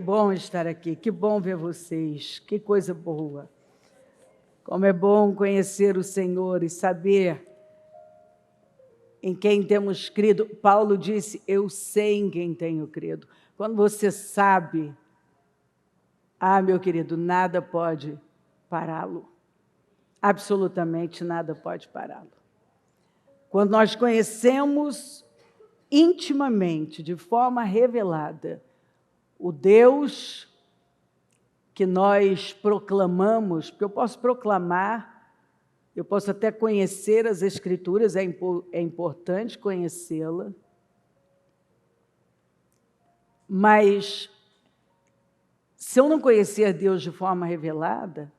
bom estar aqui, que bom ver vocês, que coisa boa. Como é bom conhecer o Senhor e saber em quem temos crido. Paulo disse, eu sei em quem tenho crido. Quando você sabe, meu querido, nada pode pará-lo. Absolutamente nada pode pará-lo. Quando nós conhecemos intimamente, de forma revelada, o Deus que nós proclamamos, porque eu posso proclamar, eu posso até conhecer as Escrituras, é importante conhecê-la, mas se eu não conhecer Deus de forma revelada,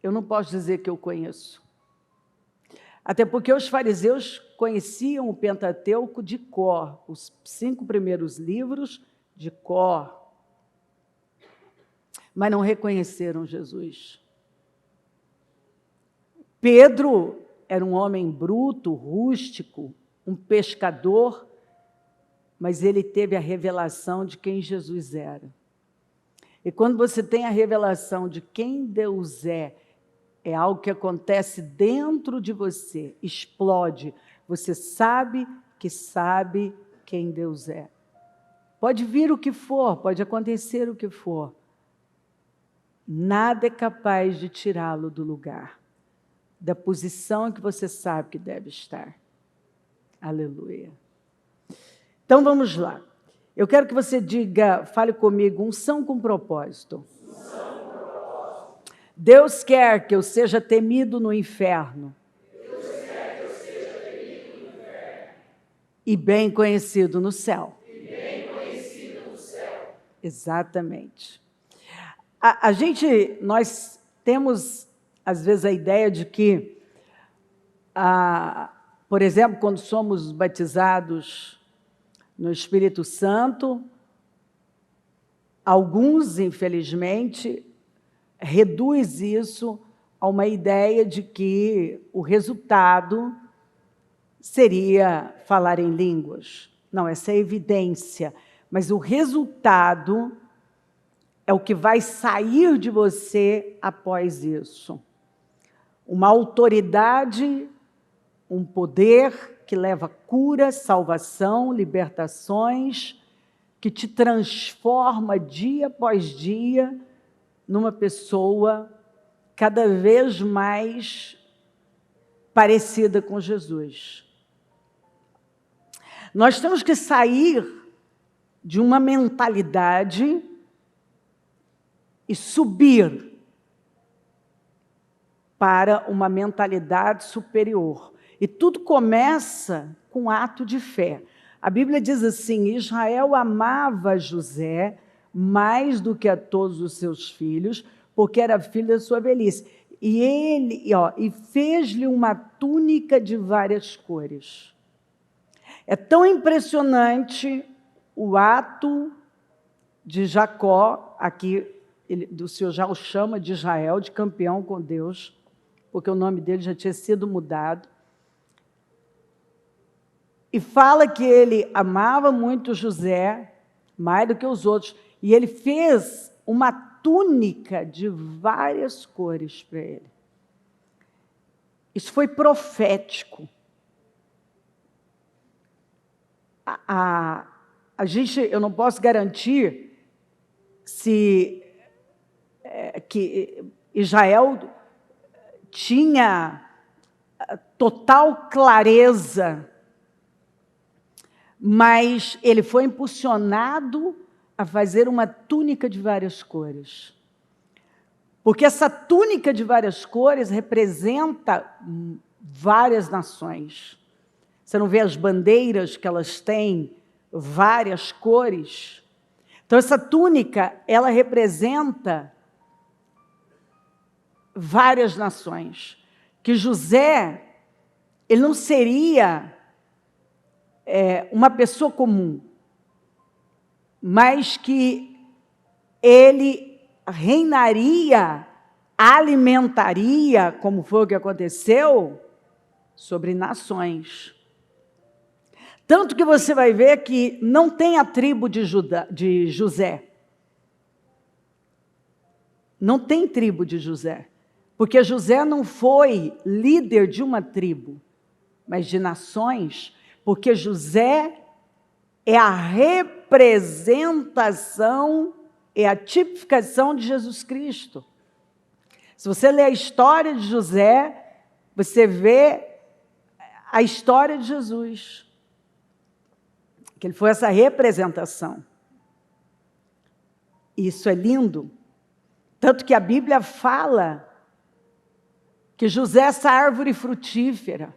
eu não posso dizer que eu conheço. Até porque os fariseus conheciam o Pentateuco de cor, os 5 primeiros livros de cor, mas não reconheceram Jesus. Pedro era um homem bruto, rústico, um pescador, mas ele teve a revelação de quem Jesus era. E quando você tem a revelação de quem Deus é algo que acontece dentro de você, explode. Você sabe quem Deus é. Pode vir o que for, pode acontecer o que for. Nada é capaz de tirá-lo do lugar, da posição em que você sabe que deve estar. Aleluia. Então vamos lá. Eu quero que você fale comigo, unção com propósito. Deus quer que eu seja temido no inferno. E bem conhecido no céu. Exatamente. Nós temos, às vezes, a ideia de que, por exemplo, quando somos batizados no Espírito Santo, alguns, infelizmente, reduz isso a uma ideia de que o resultado seria falar em línguas. Não, essa é evidência, mas o resultado é o que vai sair de você após isso. Uma autoridade, um poder que leva cura, salvação, libertações, que te transforma dia após dia numa pessoa cada vez mais parecida com Jesus. Nós temos que sair de uma mentalidade e subir para uma mentalidade superior. E tudo começa com um ato de fé. A Bíblia diz assim, Israel amava José mais do que a todos os seus filhos, porque era filho da sua velhice. E fez-lhe uma túnica de várias cores. É tão impressionante o ato de Jacó, aqui o Senhor já o chama de Israel, de campeão com Deus, porque o nome dele já tinha sido mudado. E fala que ele amava muito José, mais do que os outros, e ele fez uma túnica de várias cores para ele. Isso foi profético. Eu não posso garantir que Israel tinha total clareza, mas ele foi impulsionado a fazer uma túnica de várias cores. Porque essa túnica de várias cores representa várias nações. Você não vê as bandeiras que elas têm várias cores? Então, essa túnica, ela representa várias nações. Que José, ele não seria uma pessoa comum, mas que ele reinaria, alimentaria, como foi o que aconteceu, sobre nações. Tanto que você vai ver que não tem a tribo de José. Não tem tribo de José. Porque José não foi líder de uma tribo, mas de nações. Porque José é a representação, é a tipificação de Jesus Cristo. Se você ler a história de José, você vê a história de Jesus. Que ele foi essa representação. Isso é lindo. Tanto que a Bíblia fala que José é essa árvore frutífera,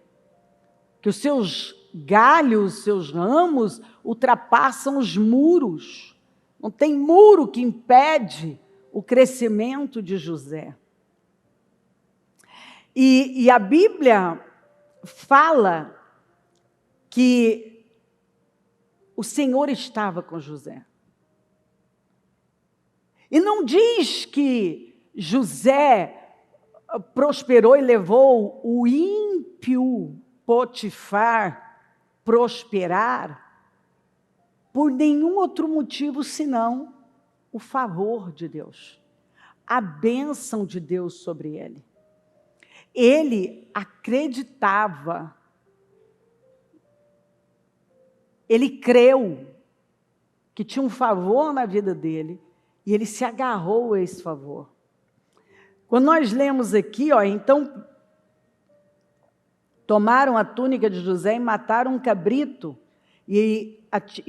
que os seus galhos, os seus ramos ultrapassam os muros. Não tem muro que impede o crescimento de José. E a Bíblia fala que o Senhor estava com José. E não diz que José prosperou e levou o ímpio Potifar prosperar por nenhum outro motivo senão o favor de Deus, a bênção de Deus sobre ele. Ele acreditava, ele creu que tinha um favor na vida dele e ele se agarrou a esse favor. Quando nós lemos aqui, então tomaram a túnica de José e mataram um cabrito e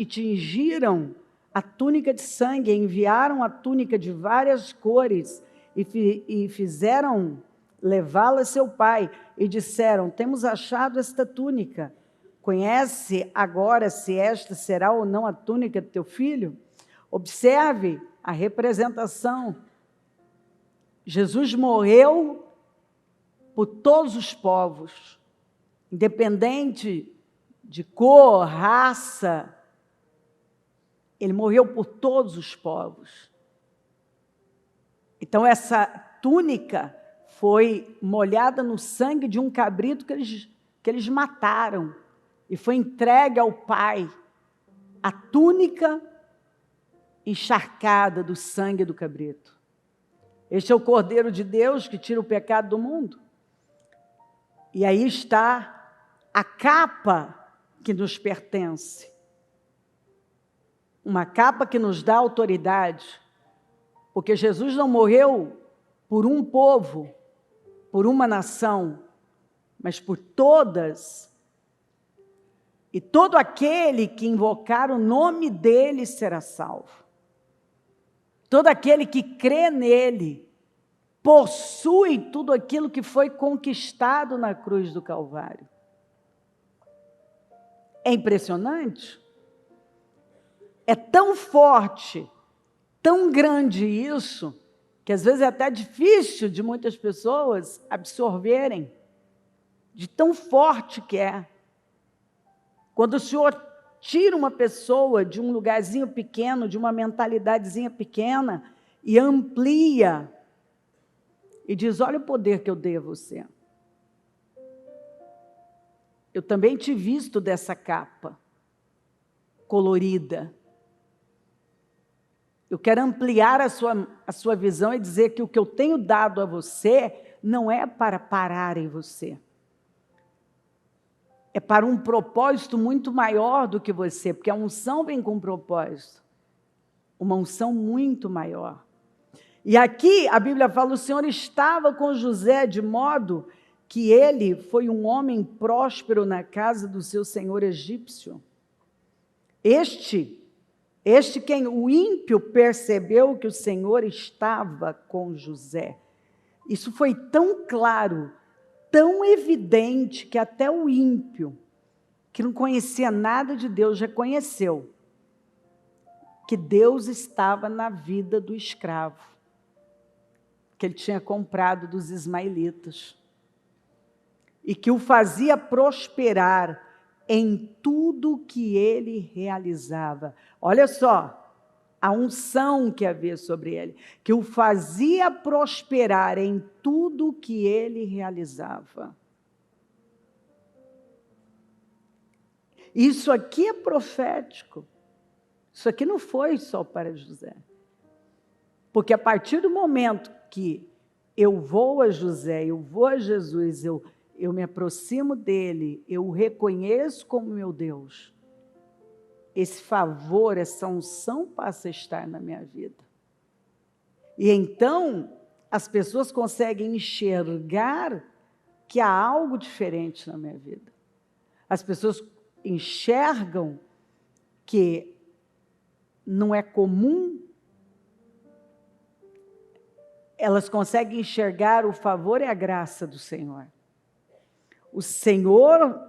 tingiram a túnica de sangue, enviaram a túnica de várias cores e fizeram levá-la a seu pai e disseram: temos achado esta túnica, conhece agora se esta será ou não a túnica do teu filho? Observe a representação. Jesus morreu por todos os povos, independente de cor, raça, ele morreu por todos os povos. Então essa túnica foi molhada no sangue de um cabrito que eles mataram e foi entregue ao Pai, a túnica encharcada do sangue do cabrito. Este é o Cordeiro de Deus que tira o pecado do mundo. E aí está a capa que nos pertence. Uma capa que nos dá autoridade. Porque Jesus não morreu por um povo, por uma nação, mas por todas. E todo aquele que invocar o nome dele será salvo. Todo aquele que crê nele possui tudo aquilo que foi conquistado na cruz do Calvário. É impressionante. É tão forte, tão grande isso, que às vezes é até difícil de muitas pessoas absorverem, de tão forte que é. Quando o Senhor tira uma pessoa de um lugarzinho pequeno, de uma mentalidadezinha pequena, e amplia, e diz: olha o poder que eu dei a você. Eu também te visto dessa capa colorida. Eu quero ampliar a sua visão e dizer que o que eu tenho dado a você não é para parar em você. É para um propósito muito maior do que você, porque a unção vem com um propósito. Uma unção muito maior. E aqui a Bíblia fala: o Senhor estava com José de modo que ele foi um homem próspero na casa do seu senhor egípcio. Quem o ímpio percebeu que o Senhor estava com José. Isso foi tão claro, tão evidente, que até o ímpio, que não conhecia nada de Deus, reconheceu que Deus estava na vida do escravo, que ele tinha comprado dos ismaelitas, e que o fazia prosperar em tudo que ele realizava. Olha só, a unção que havia sobre ele, que o fazia prosperar em tudo que ele realizava. Isso aqui é profético. Isso aqui não foi só para José. Porque a partir do momento que eu vou a José, eu vou a Jesus, eu me aproximo dele, eu o reconheço como meu Deus, esse favor, essa unção passa a estar na minha vida. E então, as pessoas conseguem enxergar que há algo diferente na minha vida. As pessoas enxergam que não é comum, elas conseguem enxergar o favor e a graça do Senhor. O Senhor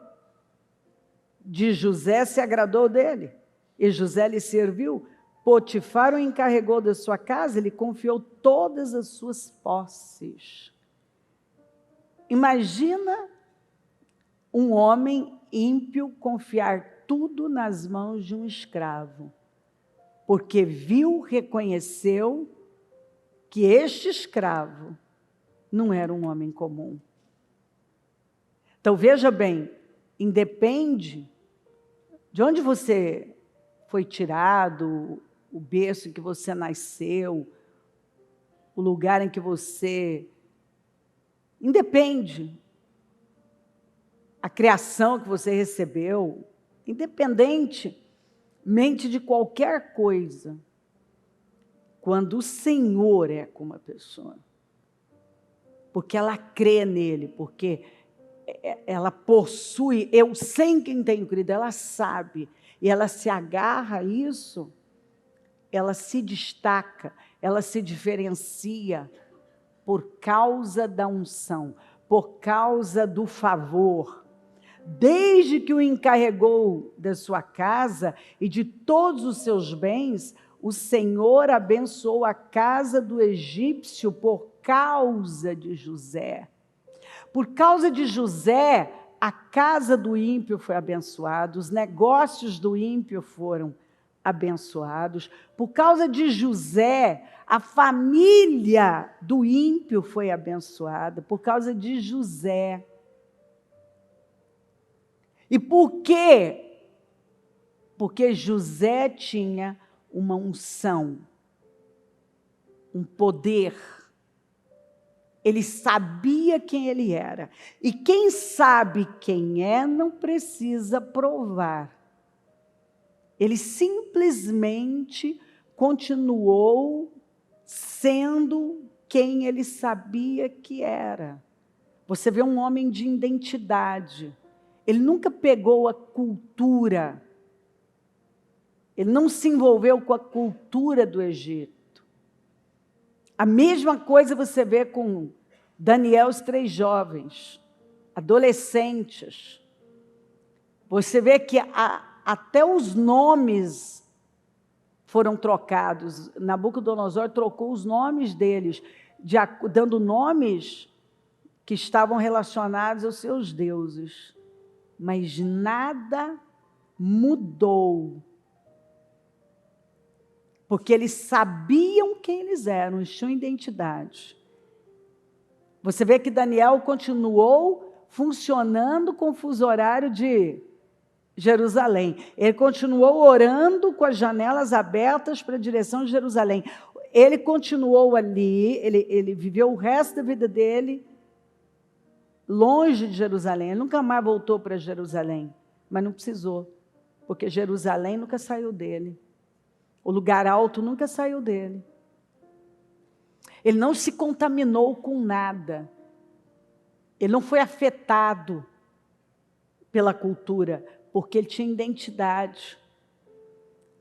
de José se agradou dele, e José lhe serviu. Potifar o encarregou da sua casa, ele confiou todas as suas posses. Imagina um homem ímpio confiar tudo nas mãos de um escravo, porque viu, reconheceu que este escravo não era um homem comum. Então, veja bem, independe de onde você foi tirado, o berço em que você nasceu, o lugar em que você... Independe. A criação que você recebeu, independentemente de qualquer coisa, quando o Senhor é com uma pessoa, porque ela crê nele, porque ela possui, eu sei em quem tenho crido, ela sabe, e ela se agarra a isso, ela se destaca, ela se diferencia por causa da unção, por causa do favor. Desde que o encarregou da sua casa e de todos os seus bens, o Senhor abençoou a casa do egípcio por causa de José. Por causa de José, a casa do ímpio foi abençoada, os negócios do ímpio foram abençoados. Por causa de José, a família do ímpio foi abençoada. Por causa de José. E por quê? Porque José tinha uma unção, um poder. Ele sabia quem ele era. E quem sabe quem é, não precisa provar. Ele simplesmente continuou sendo quem ele sabia que era. Você vê um homem de identidade. Ele nunca pegou a cultura. Ele não se envolveu com a cultura do Egito. A mesma coisa você vê com Daniel, os 3 jovens, adolescentes. Você vê que até os nomes foram trocados. Nabucodonosor trocou os nomes deles, dando nomes que estavam relacionados aos seus deuses. Mas nada mudou. Porque eles sabiam quem eles eram, eles tinham identidade. Você vê que Daniel continuou funcionando com o fuso horário de Jerusalém. Ele continuou orando com as janelas abertas para a direção de Jerusalém. Ele continuou ali, ele viveu o resto da vida dele longe de Jerusalém. Ele nunca mais voltou para Jerusalém, mas não precisou, porque Jerusalém nunca saiu dele. O lugar alto nunca saiu dele. Ele não se contaminou com nada. Ele não foi afetado pela cultura, porque ele tinha identidade.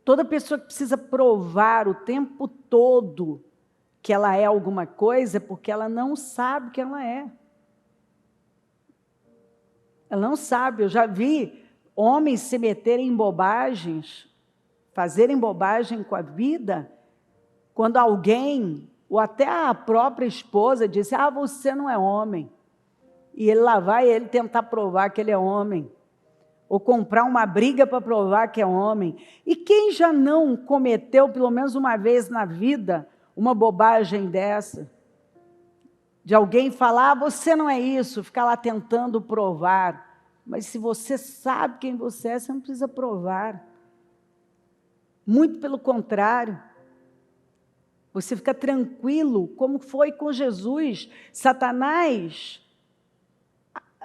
Toda pessoa que precisa provar o tempo todo que ela é alguma coisa, é porque ela não sabe que ela é. Ela não sabe. Eu já vi homens se meterem em bobagens, fazerem bobagem com a vida, quando alguém, ou até a própria esposa, disse, você não é homem. E ele lá vai ele tentar provar que ele é homem. Ou comprar uma briga para provar que é homem. E quem já não cometeu, pelo menos uma vez na vida, uma bobagem dessa? De alguém falar, você não é isso, ficar lá tentando provar. Mas se você sabe quem você é, você não precisa provar. Muito pelo contrário. Você fica tranquilo, como foi com Jesus. Satanás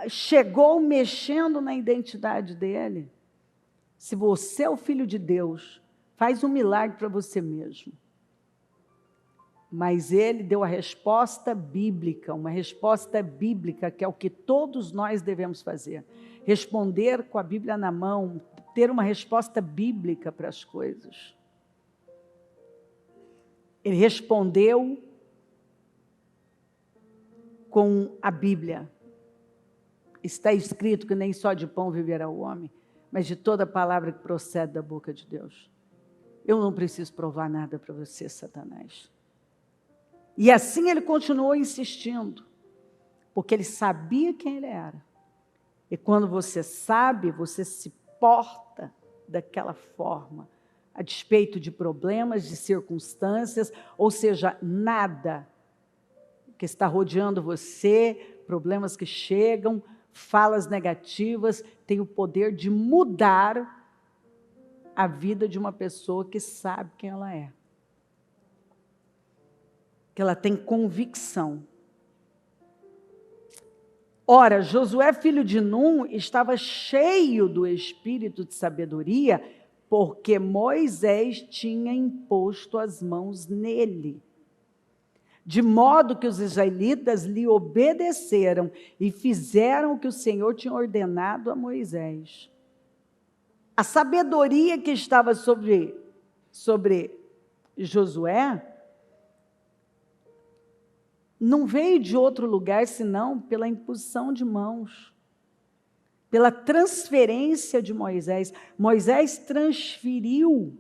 chegou mexendo na identidade dele. Se você é o Filho de Deus, faz um milagre para você mesmo. Mas ele deu a resposta bíblica, uma resposta bíblica que é o que todos nós devemos fazer. Responder com a Bíblia na mão, ter uma resposta bíblica para as coisas. Ele respondeu com a Bíblia. Está escrito que nem só de pão viverá o homem, mas de toda palavra que procede da boca de Deus. Eu não preciso provar nada para você, Satanás. E assim ele continuou insistindo, porque ele sabia quem ele era. E quando você sabe, você se porta daquela forma, a despeito de problemas, de circunstâncias, ou seja, nada que está rodeando você, problemas que chegam, falas negativas, tem o poder de mudar a vida de uma pessoa que sabe quem ela é. Que ela tem convicção. Ora, Josué, filho de Num, estava cheio do espírito de sabedoria, porque Moisés tinha imposto as mãos nele. De modo que os israelitas lhe obedeceram e fizeram o que o Senhor tinha ordenado a Moisés. A sabedoria que estava sobre Josué não veio de outro lugar, senão pela imposição de mãos, pela transferência de Moisés. Moisés transferiu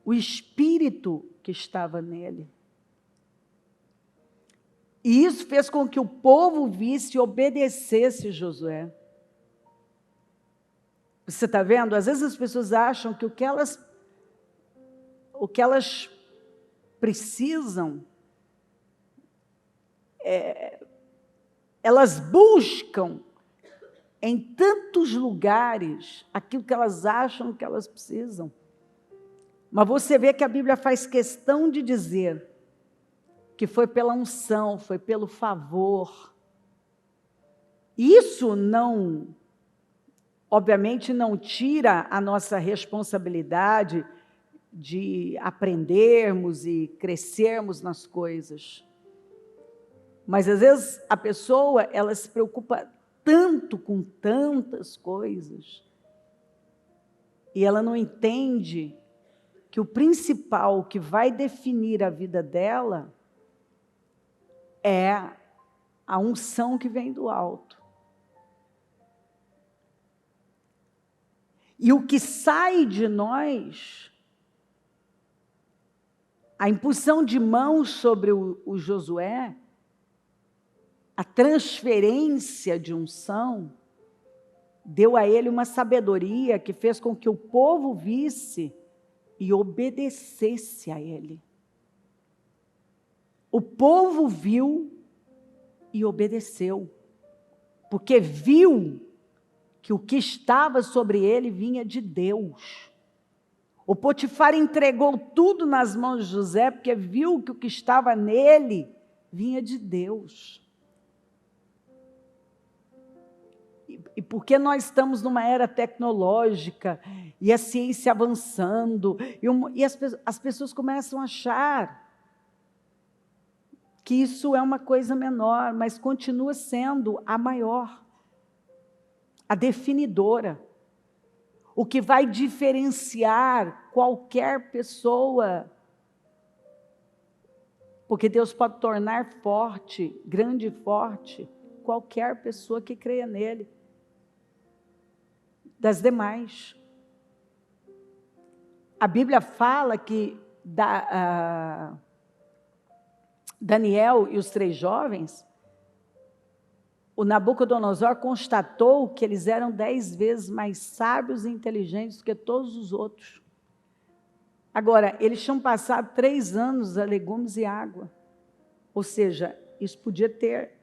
o espírito que estava nele. E isso fez com que o povo visse e obedecesse Josué. Você está vendo? Às vezes as pessoas acham que o que elas precisam, elas buscam em tantos lugares aquilo que elas acham que elas precisam. Mas você vê que a Bíblia faz questão de dizer que foi pela unção, foi pelo favor. Isso não, obviamente, não tira a nossa responsabilidade de aprendermos e crescermos nas coisas. Mas, às vezes, a pessoa, ela se preocupa tanto com tantas coisas e ela não entende que o principal que vai definir a vida dela é a unção que vem do alto. E o que sai de nós, a imposição de mãos sobre o Josué, a transferência de unção, deu a ele uma sabedoria que fez com que o povo visse e obedecesse a ele. O povo viu e obedeceu, porque viu que o que estava sobre ele vinha de Deus. O Potifar entregou tudo nas mãos de José, porque viu que o que estava nele vinha de Deus. E porque nós estamos numa era tecnológica, e a ciência avançando, e as pessoas começam a achar que isso é uma coisa menor, mas continua sendo a maior, a definidora, o que vai diferenciar qualquer pessoa, porque Deus pode tornar forte, grande e forte, qualquer pessoa que creia nele, das demais. A Bíblia fala que Daniel e os 3 jovens, o Nabucodonosor constatou que eles eram 10 vezes mais sábios e inteligentes do que todos os outros. Agora, eles tinham passado 3 anos a legumes e água. Ou seja, isso podia ter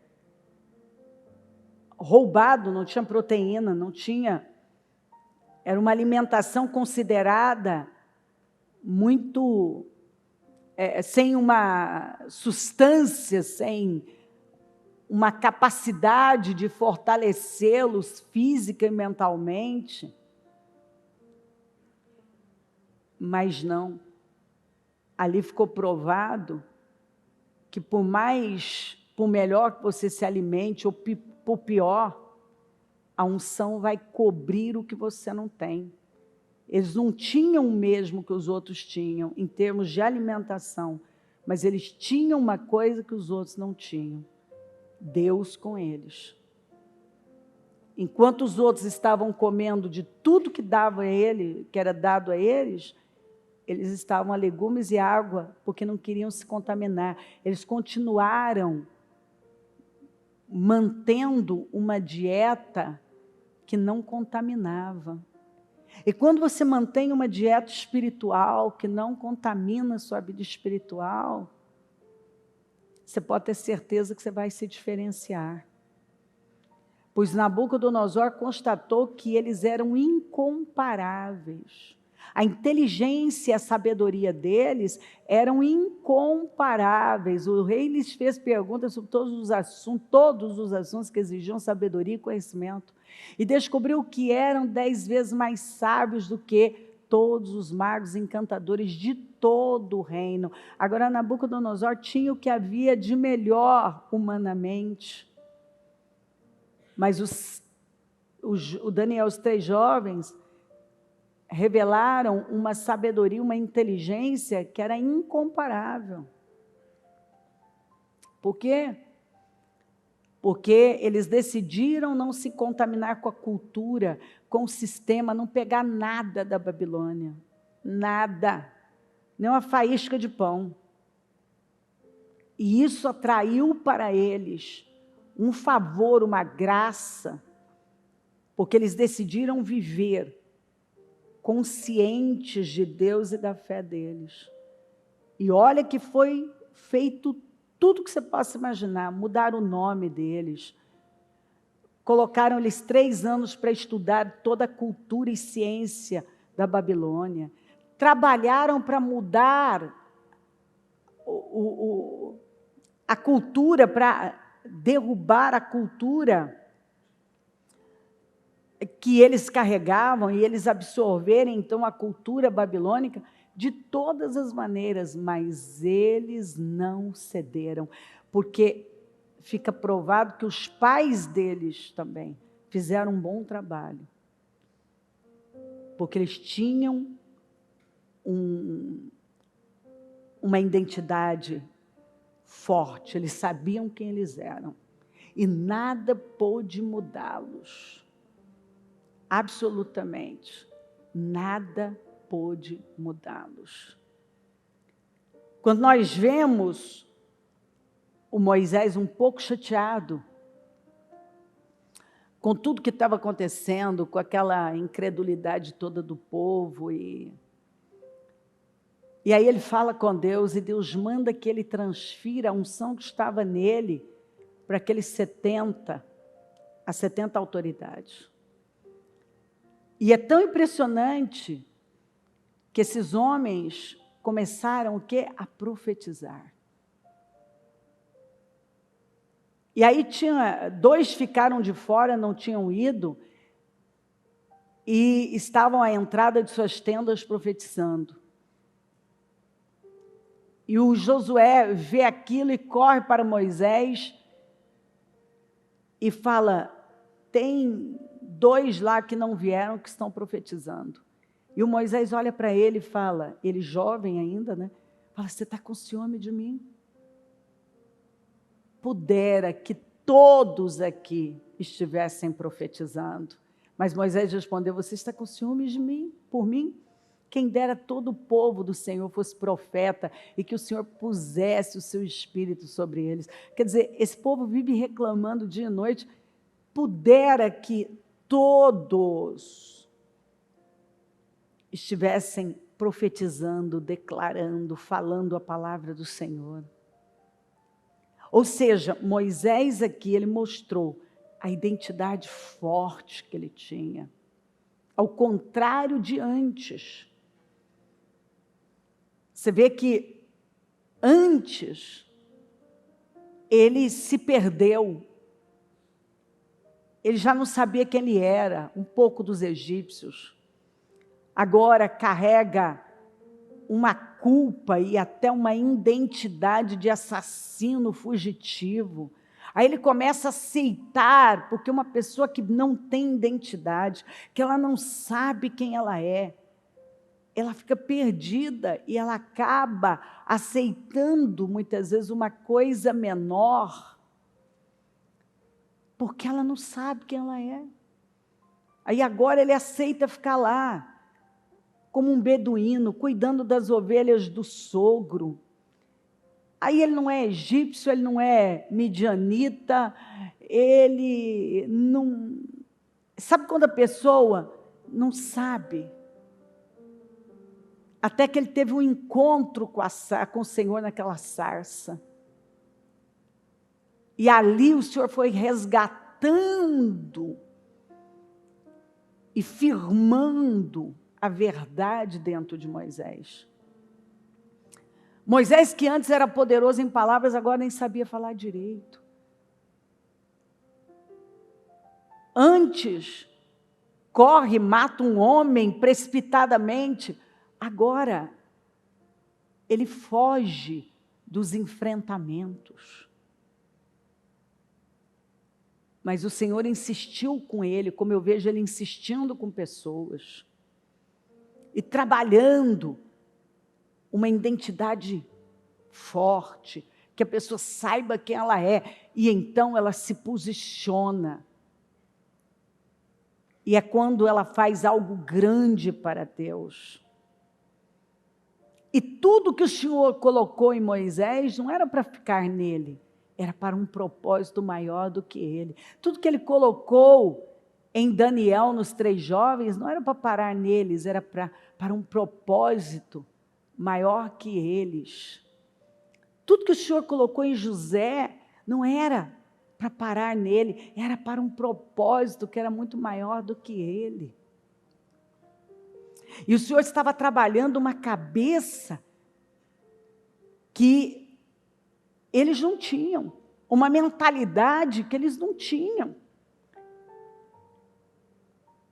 roubado, não tinha proteína, não tinha... Era uma alimentação considerada muito... sem uma substância, sem uma capacidade de fortalecê-los física e mentalmente. Mas não. Ali ficou provado que por melhor que você se alimente, ou por pior, a unção vai cobrir o que você não tem. Eles não tinham o mesmo que os outros tinham, em termos de alimentação, mas eles tinham uma coisa que os outros não tinham: Deus com eles. Enquanto os outros estavam comendo de tudo que dava a ele, que era dado a eles, eles estavam a legumes e água, porque não queriam se contaminar. Eles continuaram mantendo uma dieta que não contaminava. E quando você mantém uma dieta espiritual que não contamina a sua vida espiritual, você pode ter certeza que você vai se diferenciar. Pois Nabucodonosor constatou que eles eram incomparáveis. A inteligência e a sabedoria deles eram incomparáveis. O rei lhes fez perguntas sobre todos os assuntos que exigiam sabedoria e conhecimento. E descobriu que eram 10 vezes mais sábios do que todos os magos encantadores de todo o reino. Agora, Nabucodonosor tinha o que havia de melhor humanamente. Mas o Daniel, os 3 jovens, revelaram uma sabedoria, uma inteligência que era incomparável. Por quê? Porque eles decidiram não se contaminar com a cultura, com o sistema, não pegar nada da Babilônia. Nada. Nem uma faísca de pão. E isso atraiu para eles um favor, uma graça, porque eles decidiram viver conscientes de Deus e da fé deles. E olha que foi feito tudo que você possa imaginar. Mudaram o nome deles, colocaram-lhes 3 anos para estudar toda a cultura e ciência da Babilônia, trabalharam para mudar a cultura, para derrubar a cultura que eles carregavam e eles absorverem então a cultura babilônica de todas as maneiras, mas eles não cederam, porque fica provado que os pais deles também fizeram um bom trabalho, porque eles tinham uma identidade forte, eles sabiam quem eles eram, e nada pôde mudá-los, absolutamente, nada pôde mudá-los. Quando nós vemos o Moisés um pouco chateado com tudo que estava acontecendo, com aquela incredulidade toda do povo, e aí ele fala com Deus, e Deus manda que ele transfira a unção que estava nele para aqueles 70 autoridades. E é tão impressionante que esses homens começaram o quê? A profetizar. E aí 2 ficaram de fora, não tinham ido, e estavam à entrada de suas tendas profetizando. E o Josué vê aquilo e corre para Moisés e fala: tem 2 lá que não vieram, que estão profetizando. E o Moisés olha para ele e fala, ele jovem ainda, né? Fala: você está com ciúme de mim? Pudera que todos aqui estivessem profetizando. Mas Moisés respondeu: você está com ciúme de mim, por mim? Quem dera todo o povo do Senhor fosse profeta e que o Senhor pusesse o seu espírito sobre eles. Quer dizer, esse povo vive reclamando dia e noite. Pudera que todos estivessem profetizando, declarando, falando a palavra do Senhor. Ou seja, Moisés aqui, ele mostrou a identidade forte que ele tinha, ao contrário de antes. Você vê que antes ele se perdeu, ele já não sabia quem ele era, um pouco dos egípcios. Agora carrega uma culpa e até uma identidade de assassino fugitivo. Aí ele começa a aceitar, porque uma pessoa que não tem identidade, que ela não sabe quem ela é, ela fica perdida e ela acaba aceitando muitas vezes uma coisa menor, porque ela não sabe quem ela é. Aí agora ele aceita ficar lá, como um beduíno, cuidando das ovelhas do sogro. Aí ele não é egípcio, ele não é midianita, ele não... Sabe quando a pessoa não sabe? Até que ele teve um encontro com o Senhor naquela sarça. E ali o Senhor foi resgatando e firmando a verdade dentro de Moisés. Moisés, que antes era poderoso em palavras, agora nem sabia falar direito. Antes, corre, mata um homem precipitadamente. Agora, ele foge dos enfrentamentos. Mas o Senhor insistiu com ele, como eu vejo ele insistindo com pessoas. E trabalhando uma identidade forte, que a pessoa saiba quem ela é, e então ela se posiciona. E é quando ela faz algo grande para Deus. E tudo que o Senhor colocou em Moisés não era para ficar nele, era para um propósito maior do que ele. Tudo que ele colocou em Daniel, nos 3 jovens, não era para parar neles, era para um propósito maior que eles. Tudo que o Senhor colocou em José não era para parar nele, era para um propósito que era muito maior do que ele. E o Senhor estava trabalhando uma cabeça que eles não tinham, uma mentalidade que eles não tinham.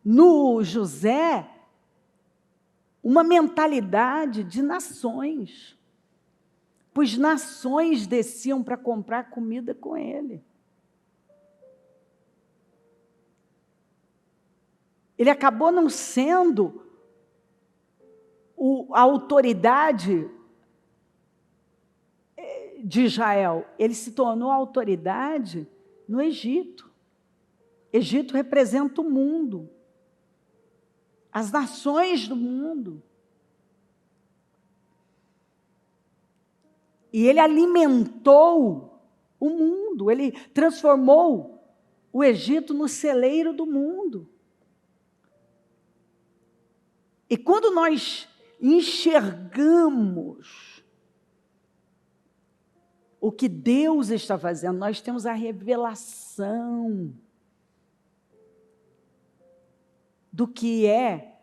No José, uma mentalidade de nações, pois nações desciam para comprar comida com ele. Ele acabou não sendo a autoridade de Israel, ele se tornou a autoridade no Egito. Egito representa o mundo, as nações do mundo. E ele alimentou o mundo, ele transformou o Egito no celeiro do mundo. E quando nós enxergamos o que Deus está fazendo, nós temos a revelação do que é,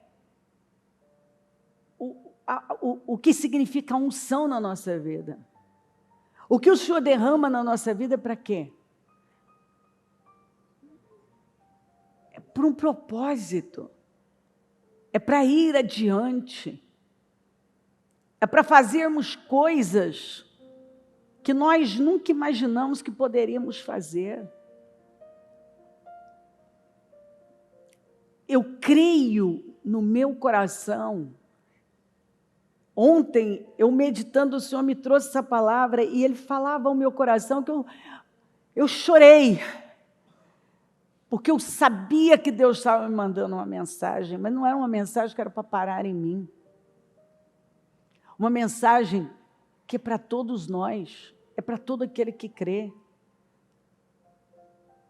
o que significa a unção na nossa vida. O que o Senhor derrama na nossa vida para quê? É por um propósito. É para ir adiante. É para fazermos coisas que nós nunca imaginamos que poderíamos fazer. Eu creio no meu coração. Ontem, eu meditando, o Senhor me trouxe essa palavra e Ele falava ao meu coração que eu chorei. Porque eu sabia que Deus estava me mandando uma mensagem, mas não era uma mensagem que era para parar em mim. Uma mensagem que é para todos nós, é para todo aquele que crê.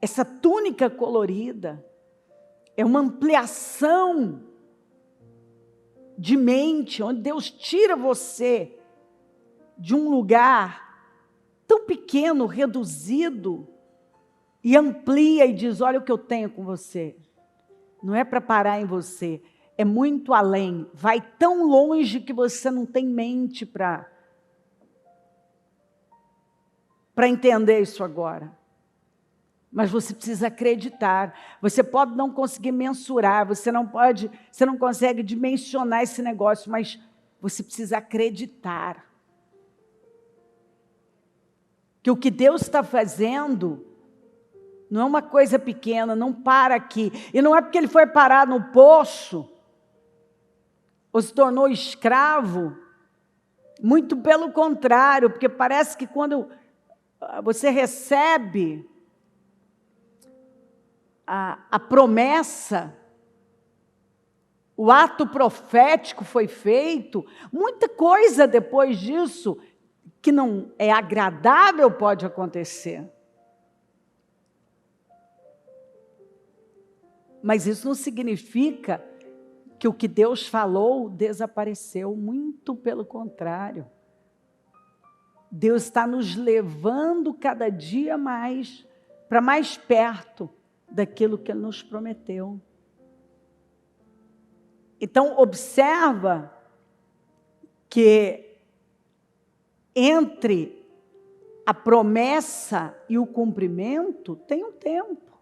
Essa túnica colorida é uma ampliação de mente, onde Deus tira você de um lugar tão pequeno, reduzido, e amplia e diz: olha o que eu tenho com você. Não é para parar em você, é muito além. Vai tão longe que você não tem mente para entender isso agora. Mas você precisa acreditar. Você pode não conseguir mensurar, você não consegue dimensionar esse negócio, mas você precisa acreditar que o que Deus está fazendo não é uma coisa pequena, não para aqui. E não é porque ele foi parar no poço ou se tornou escravo. Muito pelo contrário, porque parece que quando você recebe a promessa, o ato profético foi feito, muita coisa depois disso que não é agradável pode acontecer. Mas isso não significa que o que Deus falou desapareceu, muito pelo contrário. Deus está nos levando cada dia mais para mais perto daquilo que Ele nos prometeu. Então, observa que entre a promessa e o cumprimento tem um tempo.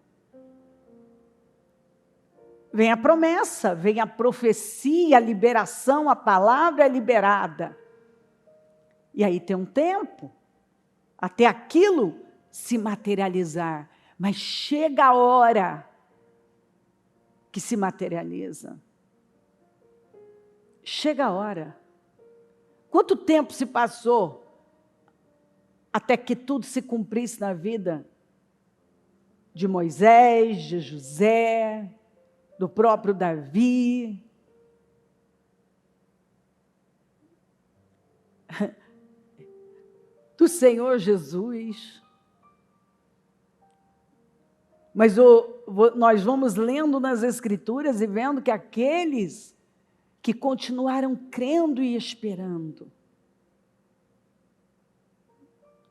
Vem a promessa, vem a profecia, a liberação, a palavra é liberada. E aí tem um tempo, até aquilo se materializar. Mas chega a hora que se materializa. Chega a hora. Quanto tempo se passou até que tudo se cumprisse na vida de Moisés, de José, do próprio Davi? Do Senhor Jesus. Mas nós vamos lendo nas Escrituras e vendo que aqueles que continuaram crendo e esperando,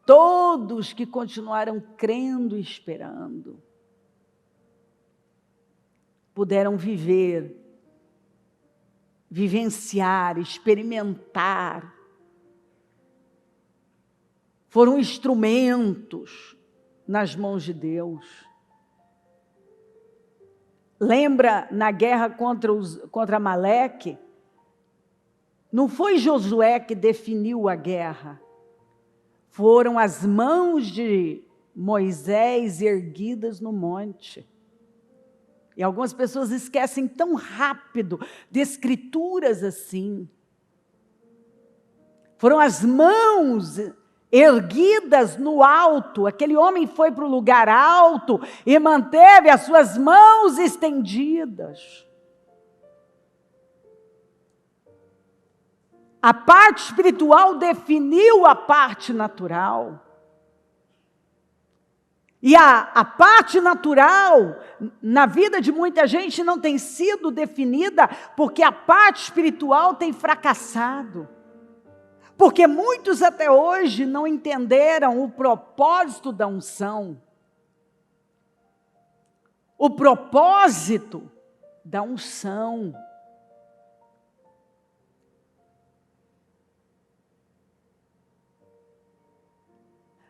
todos que continuaram crendo e esperando, puderam vivenciar, experimentar, foram instrumentos nas mãos de Deus. Lembra na guerra contra Amaleque? Não foi Josué que definiu a guerra. Foram as mãos de Moisés erguidas no monte. E algumas pessoas esquecem tão rápido de escrituras assim. Foram as mãos erguidas no alto. Aquele homem foi para o lugar alto e manteve as suas mãos estendidas. A parte espiritual definiu a parte natural. E a parte natural, na vida de muita gente, não tem sido definida porque a parte espiritual tem fracassado. Porque muitos até hoje não entenderam o propósito da unção. O propósito da unção.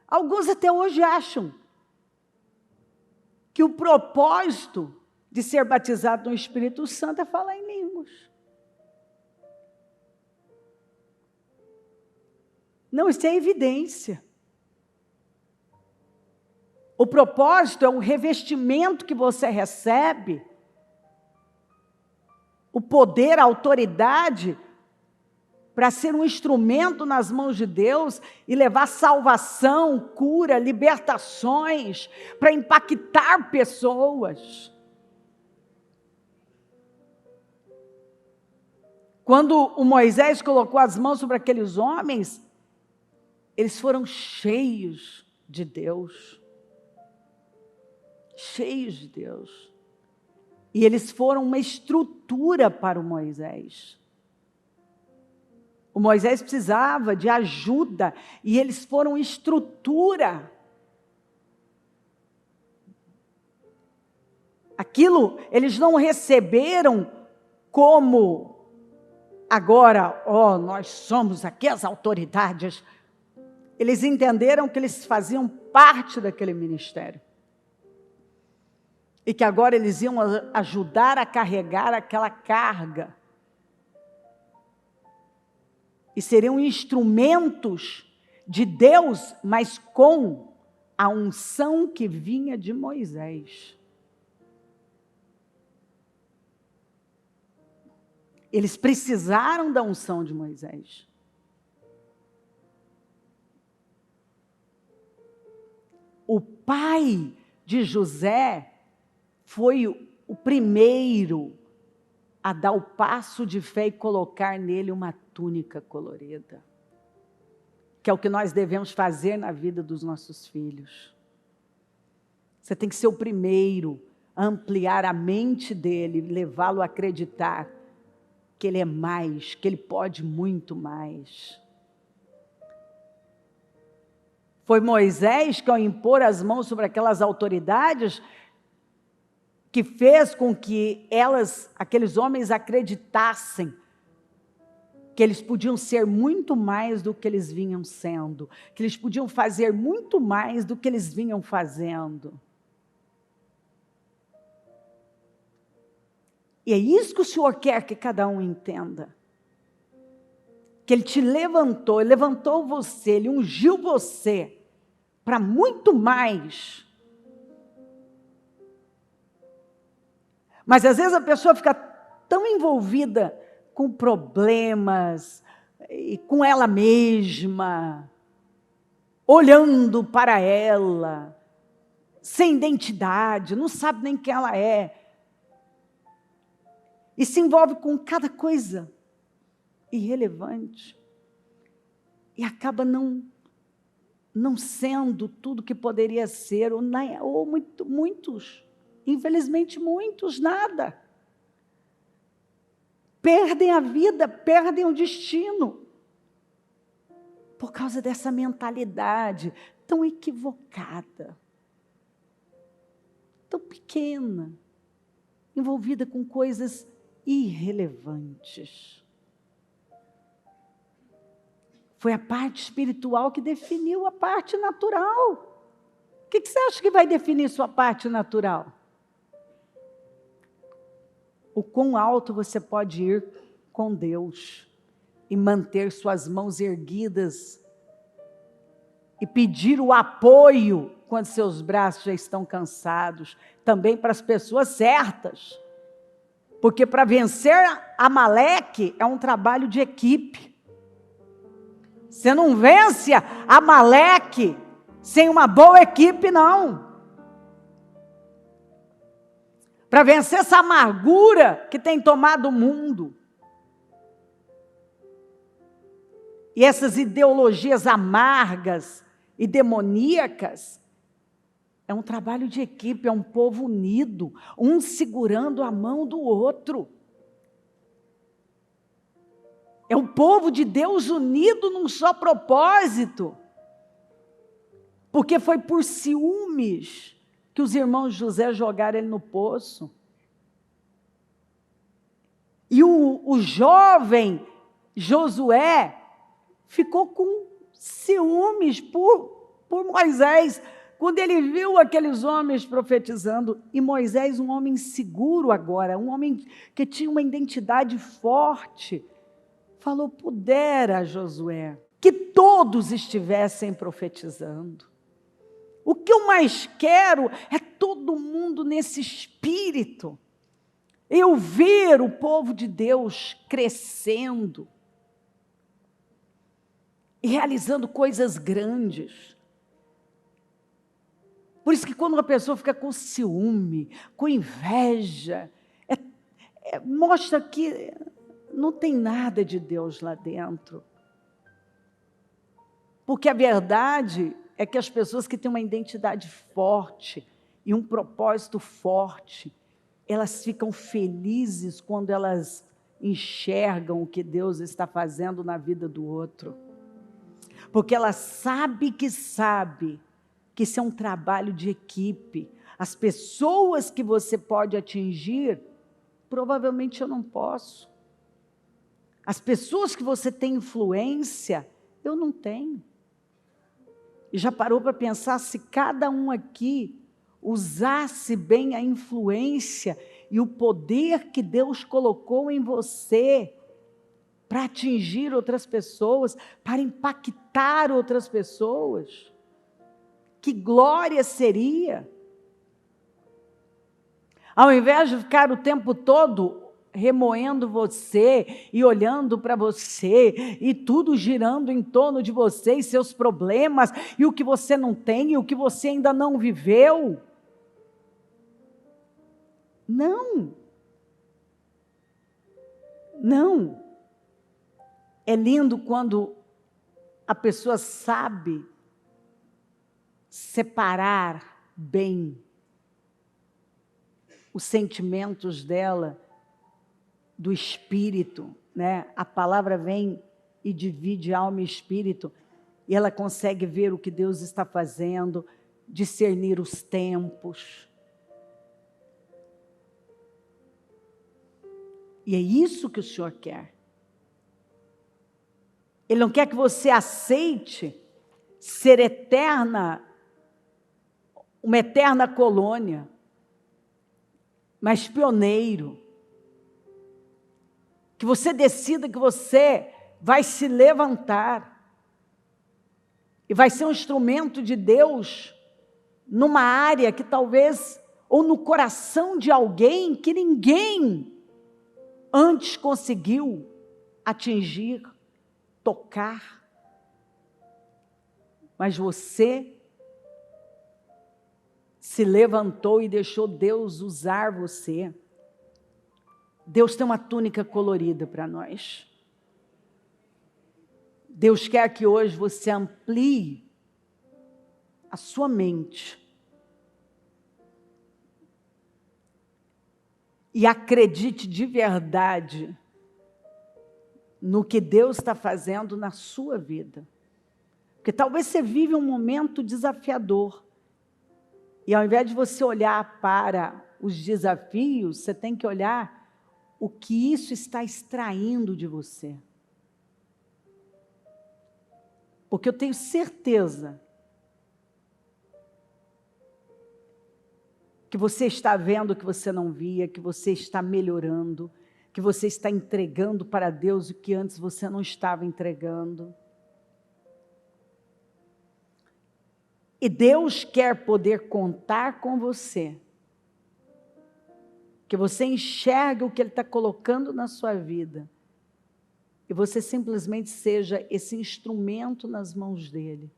Alguns até hoje acham que o propósito de ser batizado no Espírito Santo é falar em línguas. Não, isso é evidência. O propósito é um revestimento que você recebe, o poder, a autoridade, para ser um instrumento nas mãos de Deus e levar salvação, cura, libertações, para impactar pessoas. Quando o Moisés colocou as mãos sobre aqueles homens, eles foram cheios de Deus. Cheios de Deus. E eles foram uma estrutura para o Moisés. O Moisés precisava de ajuda e eles foram estrutura Aquilo eles não receberam como agora, nós somos aqui as autoridades. Eles entenderam que eles faziam parte daquele ministério. E que agora eles iam ajudar a carregar aquela carga. E seriam instrumentos de Deus, mas com a unção que vinha de Moisés. Eles precisaram da unção de Moisés. O pai de José foi o primeiro a dar o passo de fé e colocar nele uma túnica colorida, que é o que nós devemos fazer na vida dos nossos filhos. Você tem que ser o primeiro a ampliar a mente dele, levá-lo a acreditar que ele é mais, que ele pode muito mais. Foi Moisés que, ao impor as mãos sobre aquelas autoridades, que fez com que aqueles homens acreditassem que eles podiam ser muito mais do que eles vinham sendo, que eles podiam fazer muito mais do que eles vinham fazendo. E é isso que o Senhor quer que cada um entenda. Que Ele te levantou, Ele levantou você, Ele ungiu você para muito mais. Mas às vezes a pessoa fica tão envolvida com problemas, e com ela mesma, olhando para ela, sem identidade, não sabe nem quem ela é. E se envolve com cada coisa irrelevante. E acaba não sendo tudo que poderia ser, ou muitos, infelizmente muitos, nada. Perdem a vida, perdem o destino. Por causa dessa mentalidade tão equivocada, tão pequena, envolvida com coisas irrelevantes. Foi a parte espiritual que definiu a parte natural. O que você acha que vai definir sua parte natural? O quão alto você pode ir com Deus e manter suas mãos erguidas e pedir o apoio quando seus braços já estão cansados, também para as pessoas certas. Porque para vencer Amaleque é um trabalho de equipe. Você não vence Amaleque sem uma boa equipe, não. Para vencer essa amargura que tem tomado o mundo. E essas ideologias amargas e demoníacas, é um trabalho de equipe, é um povo unido, um segurando a mão do outro. É um povo de Deus unido num só propósito. Porque foi por ciúmes que os irmãos José jogaram ele no poço. E o jovem Josué ficou com ciúmes por Moisés, quando ele viu aqueles homens profetizando. E Moisés, um homem seguro agora, um homem que tinha uma identidade forte, falou: pudera, Josué, que todos estivessem profetizando. O que eu mais quero é todo mundo nesse espírito. Eu ver o povo de Deus crescendo e realizando coisas grandes. Por isso que quando uma pessoa fica com ciúme, com inveja, mostra que não tem nada de Deus lá dentro. Porque a verdade é que as pessoas que têm uma identidade forte e um propósito forte, elas ficam felizes quando elas enxergam o que Deus está fazendo na vida do outro. Porque ela sabe que isso é um trabalho de equipe. As pessoas que você pode atingir, provavelmente eu não posso. As pessoas que você tem influência, eu não tenho. E já parou para pensar se cada um aqui usasse bem a influência e o poder que Deus colocou em você para atingir outras pessoas, para impactar outras pessoas? Que glória seria! Ao invés de ficar o tempo todo remoendo você e olhando para você e tudo girando em torno de você e seus problemas e o que você não tem e o que você ainda não viveu. Não. Não. É lindo quando a pessoa sabe separar bem os sentimentos dela do espírito, né? A palavra vem e divide alma e espírito, e ela consegue ver o que Deus está fazendo, discernir os tempos. E é isso que o Senhor quer. Ele não quer que você aceite ser eterna, uma eterna colônia, mas pioneiro. Que você decida que você vai se levantar e vai ser um instrumento de Deus numa área que talvez, ou no coração de alguém que ninguém antes conseguiu atingir, tocar. Mas você se levantou e deixou Deus usar você. Deus tem uma túnica colorida para nós. Deus quer que hoje você amplie a sua mente e acredite de verdade no que Deus está fazendo na sua vida. Porque talvez você vive um momento desafiador. E ao invés de você olhar para os desafios, você tem que olhar o que isso está extraindo de você. Porque eu tenho certeza que você está vendo o que você não via, que você está melhorando, que você está entregando para Deus o que antes você não estava entregando. E Deus quer poder contar com você. Que você enxergue o que Ele está colocando na sua vida. E você simplesmente seja esse instrumento nas mãos dEle.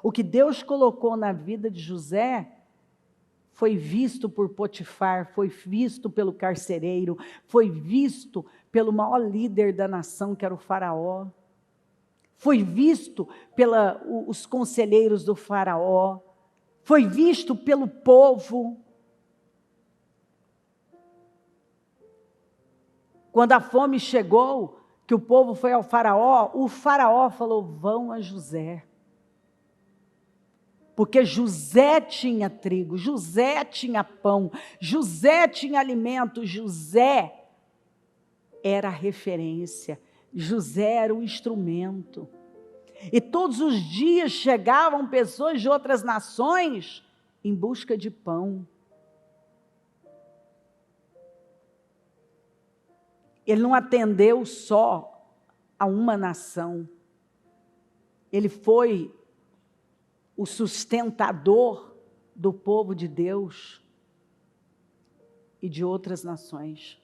O que Deus colocou na vida de José foi visto por Potifar, foi visto pelo carcereiro, foi visto pelo maior líder da nação, que era o faraó. Foi visto pelos conselheiros do faraó, foi visto pelo povo. Quando a fome chegou, que o povo foi ao faraó, o faraó falou, vão a José. Porque José tinha trigo, José tinha pão, José tinha alimento, José era a referência. José era o instrumento. E todos os dias chegavam pessoas de outras nações em busca de pão. Ele não atendeu só a uma nação. Ele foi o sustentador do povo de Deus e de outras nações.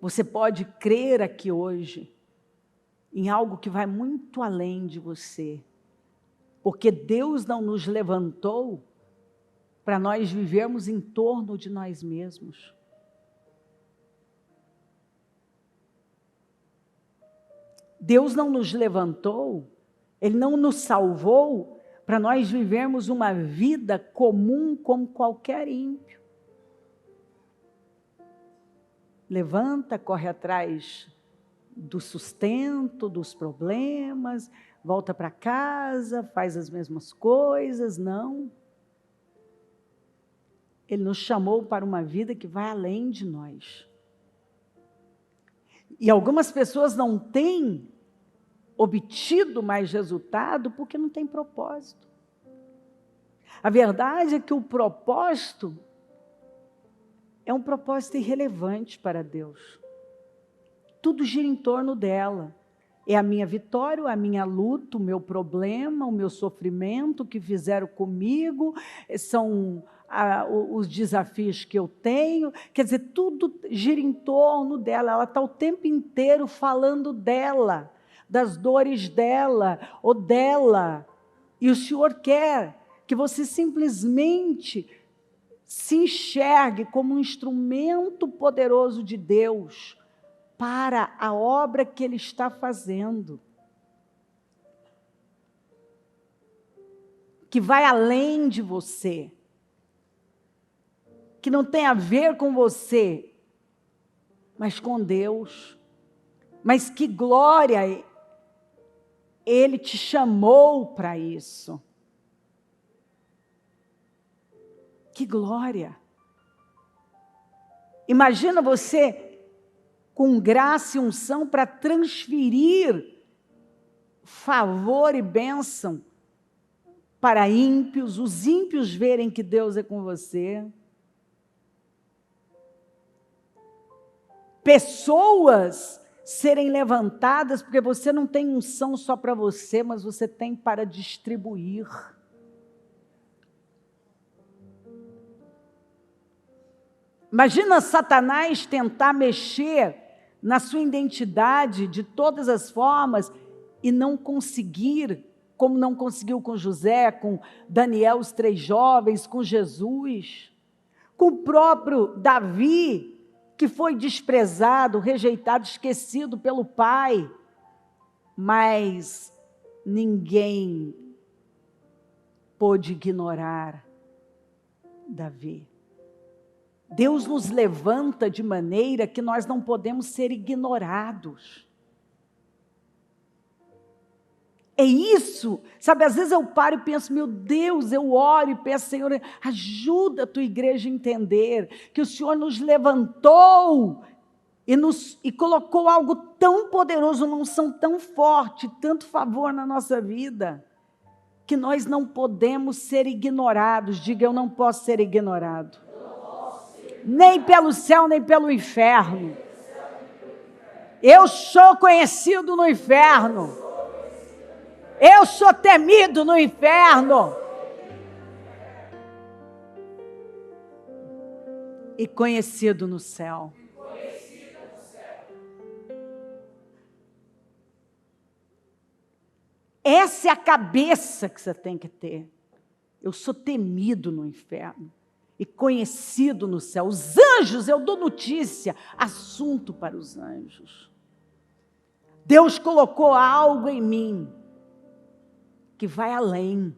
Você pode crer aqui hoje em algo que vai muito além de você, porque Deus não nos levantou para nós vivermos em torno de nós mesmos. Deus não nos levantou, Ele não nos salvou para nós vivermos uma vida comum como qualquer ímpio. Levanta, corre atrás do sustento, dos problemas, volta para casa, faz as mesmas coisas. Não. Ele nos chamou para uma vida que vai além de nós. E algumas pessoas não têm obtido mais resultado porque não tem propósito. A verdade é que o propósito é um propósito irrelevante para Deus. Tudo gira em torno dela. É a minha vitória, a minha luta, o meu problema, o meu sofrimento, o que fizeram comigo, são os desafios que eu tenho. Quer dizer, tudo gira em torno dela. Ela está o tempo inteiro falando dela, das dores dela ou dela. E o Senhor quer que você simplesmente se enxergue como um instrumento poderoso de Deus para a obra que Ele está fazendo, que vai além de você, que não tem a ver com você, mas com Deus. Mas que glória, Ele te chamou para isso. Que glória! Imagina você com graça e unção para transferir favor e bênção para ímpios, os ímpios verem que Deus é com você. Pessoas serem levantadas, porque você não tem unção só para você, mas você tem para distribuir. Imagina Satanás tentar mexer na sua identidade de todas as formas e não conseguir, como não conseguiu com José, com Daniel, os 3 jovens, com Jesus, com o próprio Davi, que foi desprezado, rejeitado, esquecido pelo pai, mas ninguém pôde ignorar Davi. Deus nos levanta de maneira que nós não podemos ser ignorados. É isso, sabe, às vezes eu paro e penso, meu Deus, eu oro e peço, Senhor, ajuda a tua igreja a entender que o Senhor nos levantou e colocou algo tão poderoso, uma unção tão forte, tanto favor na nossa vida, que nós não podemos ser ignorados. Diga, eu não posso ser ignorado. Nem pelo céu, nem pelo inferno. Eu sou conhecido no inferno. Eu sou temido no inferno. E conhecido no céu. Essa é a cabeça que você tem que ter. Eu sou temido no inferno e conhecido no céu. Os anjos, eu dou notícia, assunto para os anjos. Deus colocou algo em mim que vai além.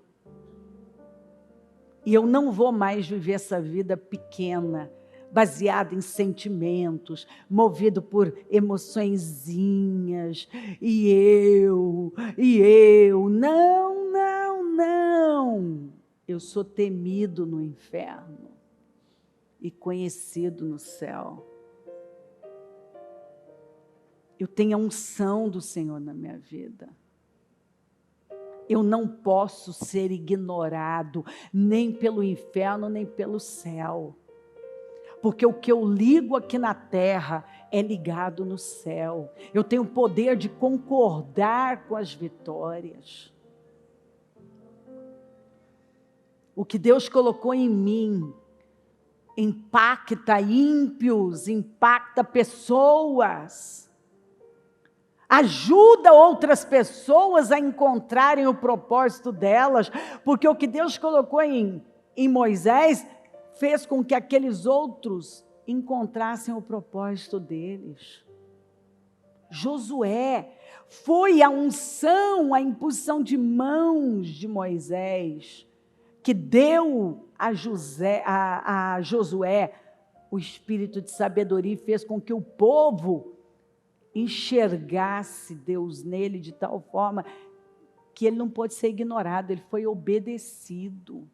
E eu não vou mais viver essa vida pequena, baseada em sentimentos, movido por emoçõezinhas, e eu. Não, não, não. Eu sou temido no inferno e conhecido no céu. Eu tenho a unção do Senhor na minha vida. Eu não posso ser ignorado, nem pelo inferno, nem pelo céu. Porque o que eu ligo aqui na terra é ligado no céu. Eu tenho o poder de concordar com as vitórias. O que Deus colocou em mim impacta ímpios, impacta pessoas. Ajuda outras pessoas a encontrarem o propósito delas, porque o que Deus colocou em Moisés fez com que aqueles outros encontrassem o propósito deles. Josué, foi a unção, a imposição de mãos de Moisés, que deu a Josué o espírito de sabedoria e fez com que o povo enxergasse Deus nele de tal forma que ele não pôde ser ignorado, ele foi obedecido.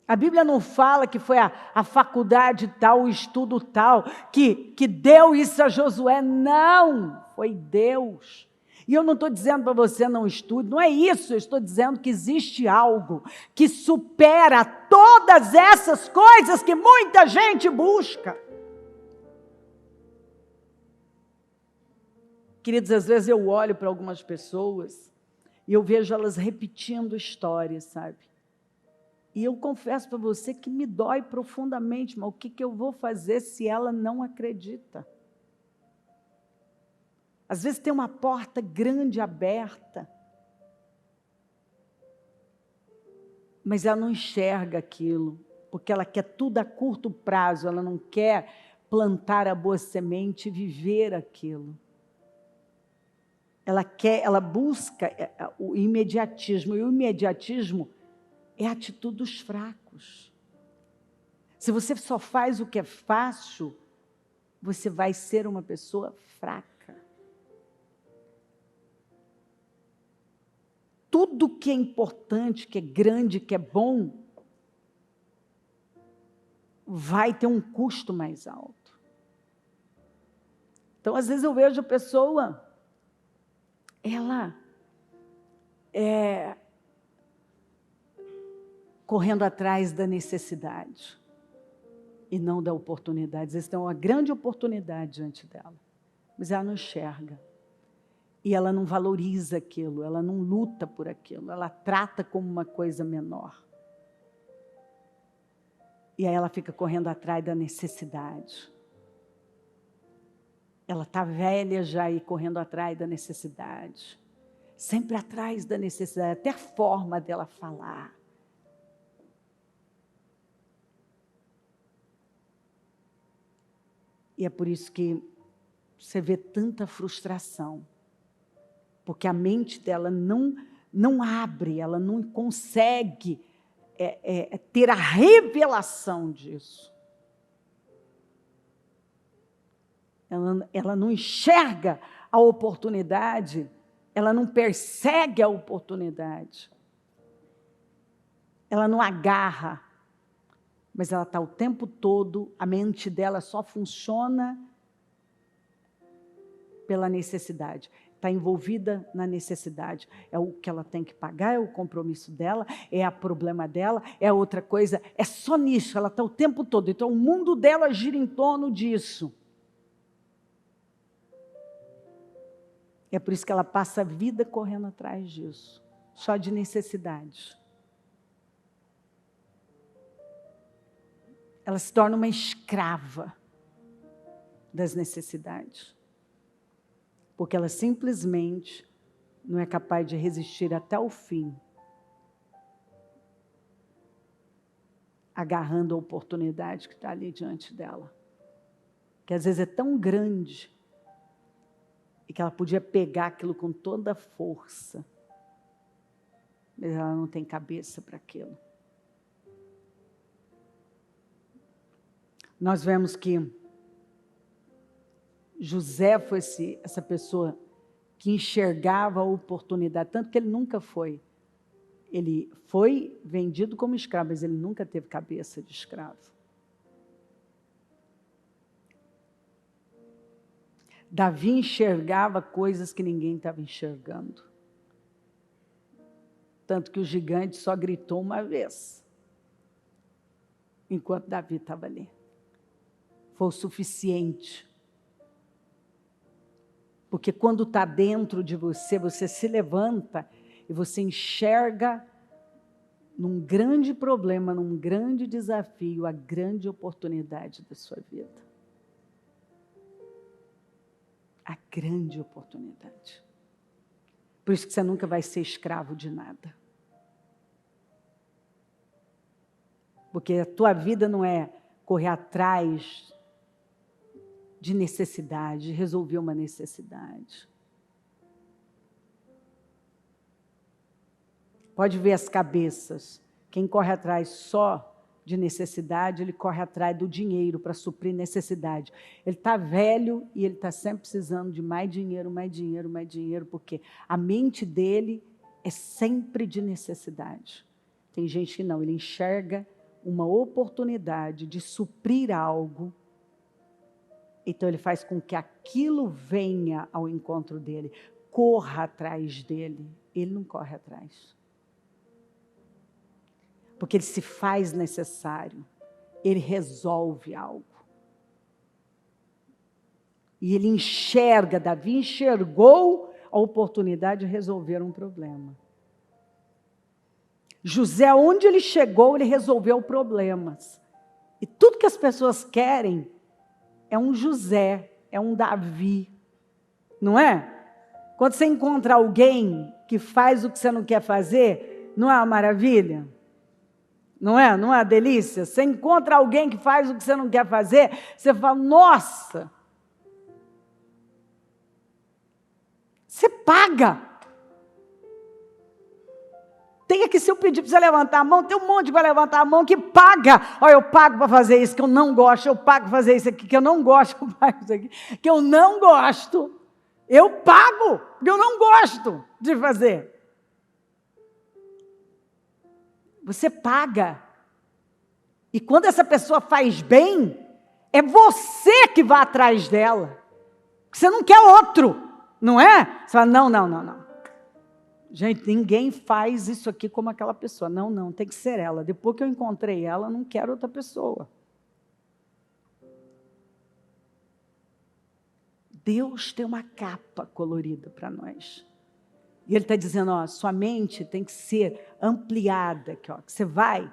A Bíblia não fala que foi a faculdade tal, o estudo tal, que deu isso a Josué. Não, foi Deus. E eu não estou dizendo para você não estude, não é isso. Eu estou dizendo que existe algo que supera todas essas coisas que muita gente busca. Queridos, às vezes eu olho para algumas pessoas e eu vejo elas repetindo histórias, sabe? E eu confesso para você que me dói profundamente, mas o que eu vou fazer se ela não acredita? Às vezes tem uma porta grande aberta, mas ela não enxerga aquilo, porque ela quer tudo a curto prazo, ela não quer plantar a boa semente e viver aquilo. Ela busca o imediatismo, e o imediatismo é a atitude dos fracos. Se você só faz o que é fácil, você vai ser uma pessoa fraca. Tudo que é importante, que é grande, que é bom, vai ter um custo mais alto. Então, às vezes eu vejo a pessoa, ela correndo atrás da necessidade e não da oportunidade. Às vezes tem uma grande oportunidade diante dela, mas ela não enxerga. E ela não valoriza aquilo, ela não luta por aquilo, ela trata como uma coisa menor. E aí ela fica correndo atrás da necessidade. Ela está velha já e correndo atrás da necessidade. Sempre atrás da necessidade, até a forma dela falar. E é por isso que você vê tanta frustração. Porque a mente dela não abre, ela não consegue ter a revelação disso. Ela não enxerga a oportunidade, ela não persegue a oportunidade. Ela não agarra, mas ela está o tempo todo, a mente dela só funciona pela necessidade. Está envolvida na necessidade. É o que ela tem que pagar, é o compromisso dela, é o problema dela, é outra coisa. É só nisso, ela está o tempo todo. Então, o mundo dela gira em torno disso. É por isso que ela passa a vida correndo atrás disso. Só de necessidade. Ela se torna uma escrava das necessidades. Porque ela simplesmente não é capaz de resistir até o fim, agarrando a oportunidade que está ali diante dela, que às vezes é tão grande, e que ela podia pegar aquilo com toda a força, mas ela não tem cabeça para aquilo. Nós vemos que José foi essa pessoa que enxergava a oportunidade, tanto que ele nunca foi. Ele foi vendido como escravo, mas ele nunca teve cabeça de escravo. Davi enxergava coisas que ninguém estava enxergando. Tanto que o gigante só gritou uma vez, enquanto Davi estava ali. Foi o suficiente. Porque quando está dentro de você, você se levanta e você enxerga num grande problema, num grande desafio, a grande oportunidade da sua vida. A grande oportunidade. Por isso que você nunca vai ser escravo de nada. Porque a tua vida não é correr atrás de necessidade, de resolver uma necessidade. Pode ver as cabeças. Quem corre atrás só de necessidade, ele corre atrás do dinheiro para suprir necessidade. Ele está velho e ele está sempre precisando de mais dinheiro, mais dinheiro, mais dinheiro, porque a mente dele é sempre de necessidade. Tem gente que não, ele enxerga uma oportunidade de suprir algo, então ele faz com que aquilo venha ao encontro dele, corra atrás dele. Ele não corre atrás. Porque ele se faz necessário, ele resolve algo. E ele enxerga, Davi enxergou a oportunidade de resolver um problema. José, onde ele chegou, ele resolveu problemas. E tudo que as pessoas querem é um José, é um Davi, não é? Quando você encontra alguém que faz o que você não quer fazer, não é uma maravilha? Não é? Não é uma delícia? Você encontra alguém que faz o que você não quer fazer, você fala, nossa! Você paga. Tem aqui, se eu pedir para você levantar a mão, tem um monte para levantar a mão que paga. Olha, eu pago para fazer isso que eu não gosto, eu pago para fazer isso aqui que eu não gosto, eu pago isso aqui que eu não gosto. Eu pago, porque eu não gosto de fazer. Você paga. E quando essa pessoa faz bem, é você que vai atrás dela. Você não quer outro, não é? Você fala, não. Gente, ninguém faz isso aqui como aquela pessoa. Não, tem que ser ela. Depois que eu encontrei ela, não quero outra pessoa. Deus tem uma capa colorida para nós. E Ele está dizendo, ó, sua mente tem que ser ampliada, aqui, ó, que você vai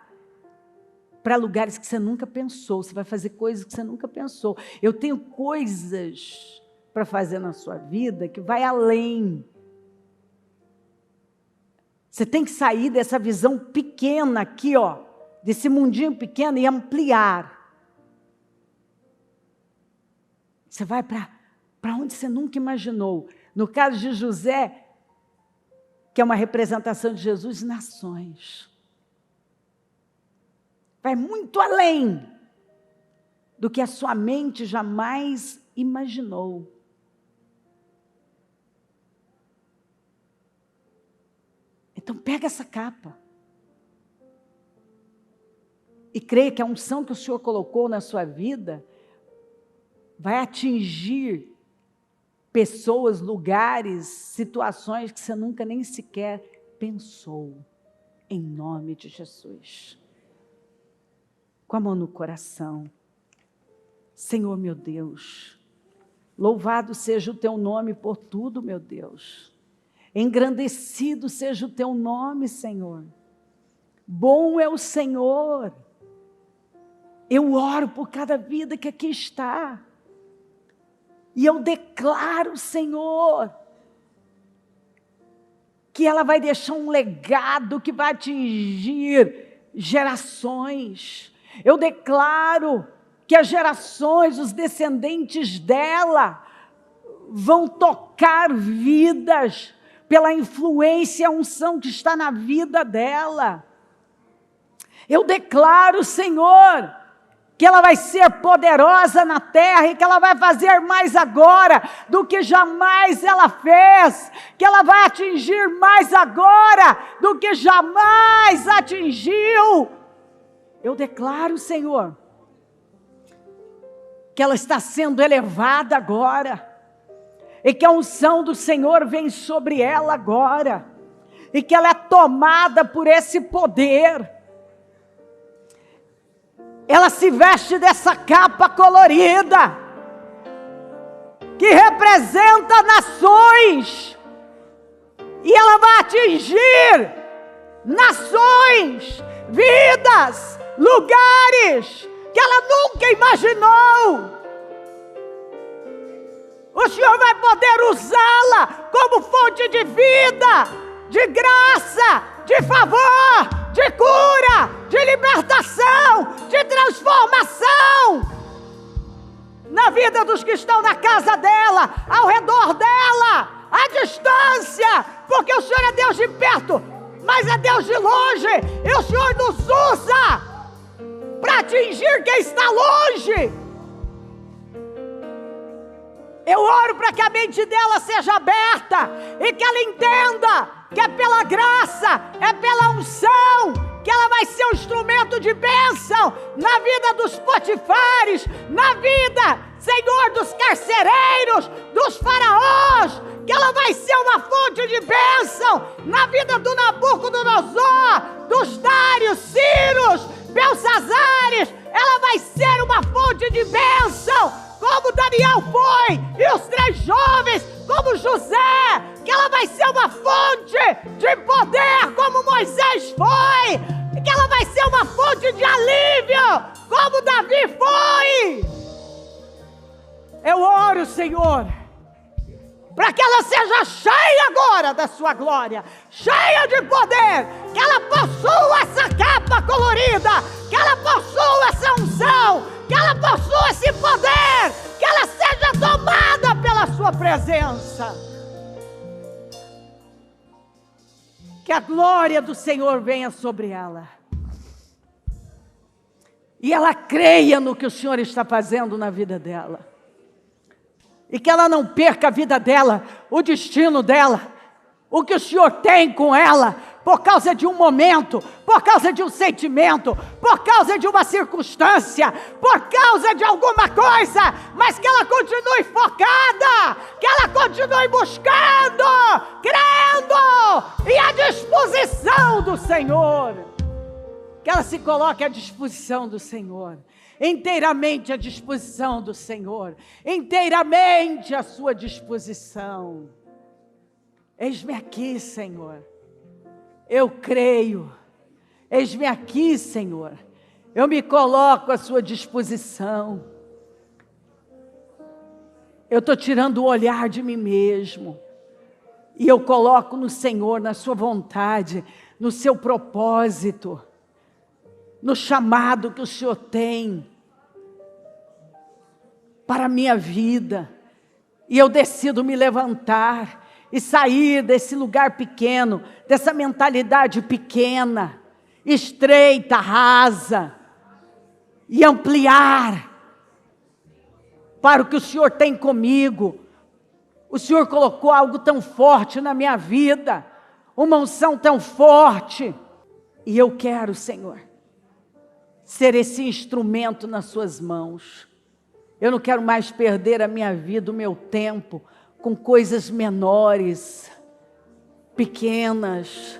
para lugares que você nunca pensou, você vai fazer coisas que você nunca pensou. Eu tenho coisas para fazer na sua vida que vai além. Você tem que sair dessa visão pequena aqui, ó, desse mundinho pequeno e ampliar. Você vai para onde você nunca imaginou. No caso de José, que é uma representação de Jesus, nações. Vai muito além do que a sua mente jamais imaginou. Então pega essa capa e creia que a unção que o Senhor colocou na sua vida vai atingir pessoas, lugares, situações que você nunca nem sequer pensou, em nome de Jesus. Com a mão no coração. Senhor meu Deus, louvado seja o teu nome por tudo, meu Deus. Engrandecido seja o teu nome, Senhor. Bom é o Senhor. Eu oro por cada vida que aqui está. E eu declaro, Senhor, que ela vai deixar um legado que vai atingir gerações. Eu declaro que as gerações, os descendentes dela, vão tocar vidas pela influência e a unção que está na vida dela. Eu declaro, Senhor, que ela vai ser poderosa na terra e que ela vai fazer mais agora do que jamais ela fez, que ela vai atingir mais agora do que jamais atingiu. Eu declaro, Senhor, que ela está sendo elevada agora, e que a unção do Senhor vem sobre ela agora, e que ela é tomada por esse poder. Ela se veste dessa capa colorida, que representa nações, e ela vai atingir nações, vidas, lugares que ela nunca imaginou. O Senhor vai poder usá-la como fonte de vida, de graça, de favor, de cura, de libertação, de transformação na vida dos que estão na casa dela, ao redor dela, à distância, porque o Senhor é Deus de perto, mas é Deus de longe, e o Senhor nos usa para atingir quem está longe. Eu oro para que a mente dela seja aberta e que ela entenda que é pela graça, é pela unção, que ela vai ser um instrumento de bênção na vida dos Potifares, na vida, Senhor, dos carcereiros, dos faraós, que ela vai ser uma fonte de bênção na vida do Nabucodonosor, dos Dários, Círios, Belsazares. Ela vai ser uma fonte de bênção, como Daniel foi, e os 3 jovens, como José, que ela vai ser uma fonte de poder, como Moisés foi, que ela vai ser uma fonte de alívio, como Davi foi. Eu oro, Senhor, para que ela seja cheia agora da sua glória, cheia de poder, que ela possua essa capa colorida, que ela possua essa unção, que ela possua esse poder, que ela seja tomada pela sua presença. Que a glória do Senhor venha sobre ela. E ela creia no que o Senhor está fazendo na vida dela. E que ela não perca a vida dela, o destino dela, o que o Senhor tem com ela, por causa de um momento, por causa de um sentimento, por causa de uma circunstância, por causa de alguma coisa, mas que ela continue focada, que ela continue buscando, crendo e à disposição do Senhor. Que ela se coloque à disposição do Senhor, inteiramente à disposição do Senhor, inteiramente à sua disposição. Eis-me aqui, Senhor. Eu creio. Eis-me aqui, Senhor. Eu me coloco à sua disposição. Eu estou tirando o olhar de mim mesmo. E eu coloco no Senhor, na sua vontade, no seu propósito, no chamado que o Senhor tem para a minha vida. E eu decido me levantar e sair desse lugar pequeno, dessa mentalidade pequena, estreita, rasa, e ampliar para o que o Senhor tem comigo. O Senhor colocou algo tão forte na minha vida, uma unção tão forte, e eu quero, Senhor, ser esse instrumento nas suas mãos. Eu não quero mais perder a minha vida, o meu tempo, com coisas menores, pequenas,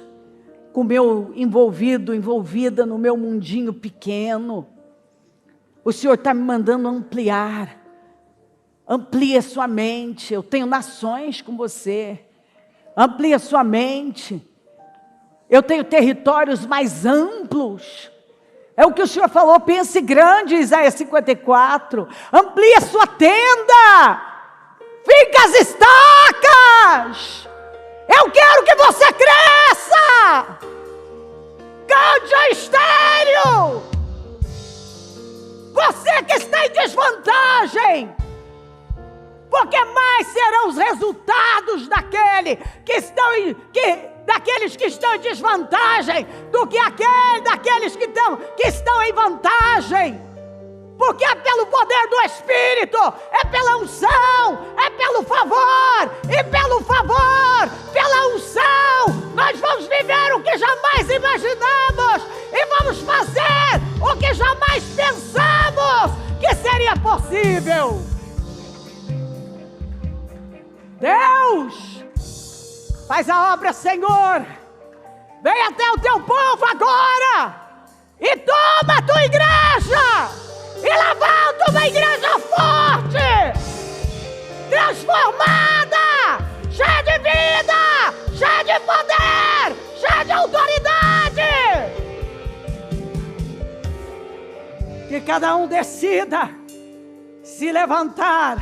com o meu envolvida no meu mundinho pequeno. O Senhor está me mandando ampliar. Amplie a sua mente. Eu tenho nações com você. Amplie a sua mente. Eu tenho territórios mais amplos. É o que o Senhor falou, pense grande, Isaías 54. Amplie a sua tenda. Fica as estacas. Eu quero que você cresça. Cante a estéreo. Você que está em desvantagem. Porque mais serão os resultados daqueles que estão em desvantagem do que daqueles que estão em vantagem. Porque é pelo poder do Espírito, é pela unção, é pelo favor, e pelo favor, pela unção, nós vamos viver o que jamais imaginamos, e vamos fazer o que jamais pensamos que seria possível. Deus, faz a obra, Senhor, vem até o teu povo agora, e toma a tua igreja, e levanta uma igreja forte, transformada, cheia de vida, cheia de poder, cheia de autoridade. Que cada um decida se levantar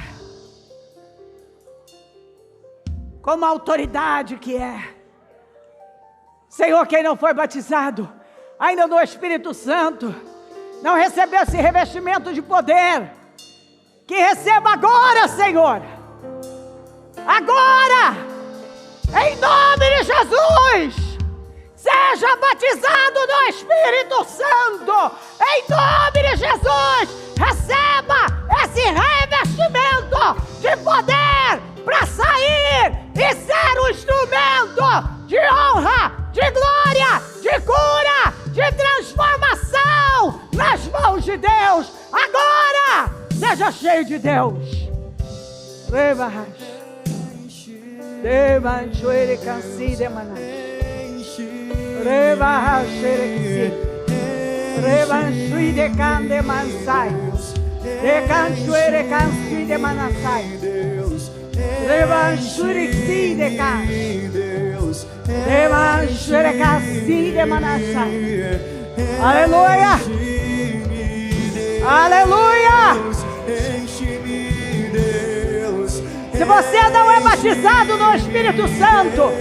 como a autoridade que é. Senhor, quem não foi batizado ainda no Espírito Santo, não recebeu esse revestimento de poder, que receba agora, Senhor, agora, em nome de Jesus, seja batizado no Espírito Santo, em nome de Jesus, receba esse revestimento de poder, para sair e ser um instrumento de honra, de glória, de cura, de de Deus agora. Seja cheio de Deus. Aleluia! Aleluia! Se você não é batizado no Espírito Santo,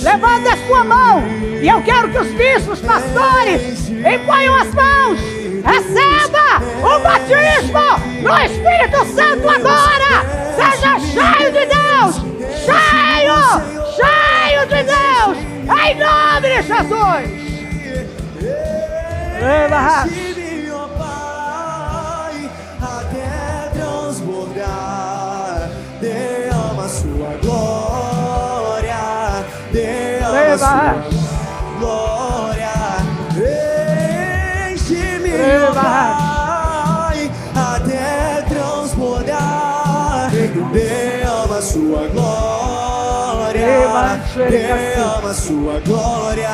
levanta a sua mão e eu quero que os bispos, pastores, imponham as mãos. Receba o batismo no Espírito Santo agora. Seja cheio de Deus, cheio de Deus, em nome de Jesus. Enche-me, ó Pai, até transbordar. Derrama sua glória, derrama sua glória. Enche-me, ó Pai, até transbordar. Derrama sua glória, derrama sua glória.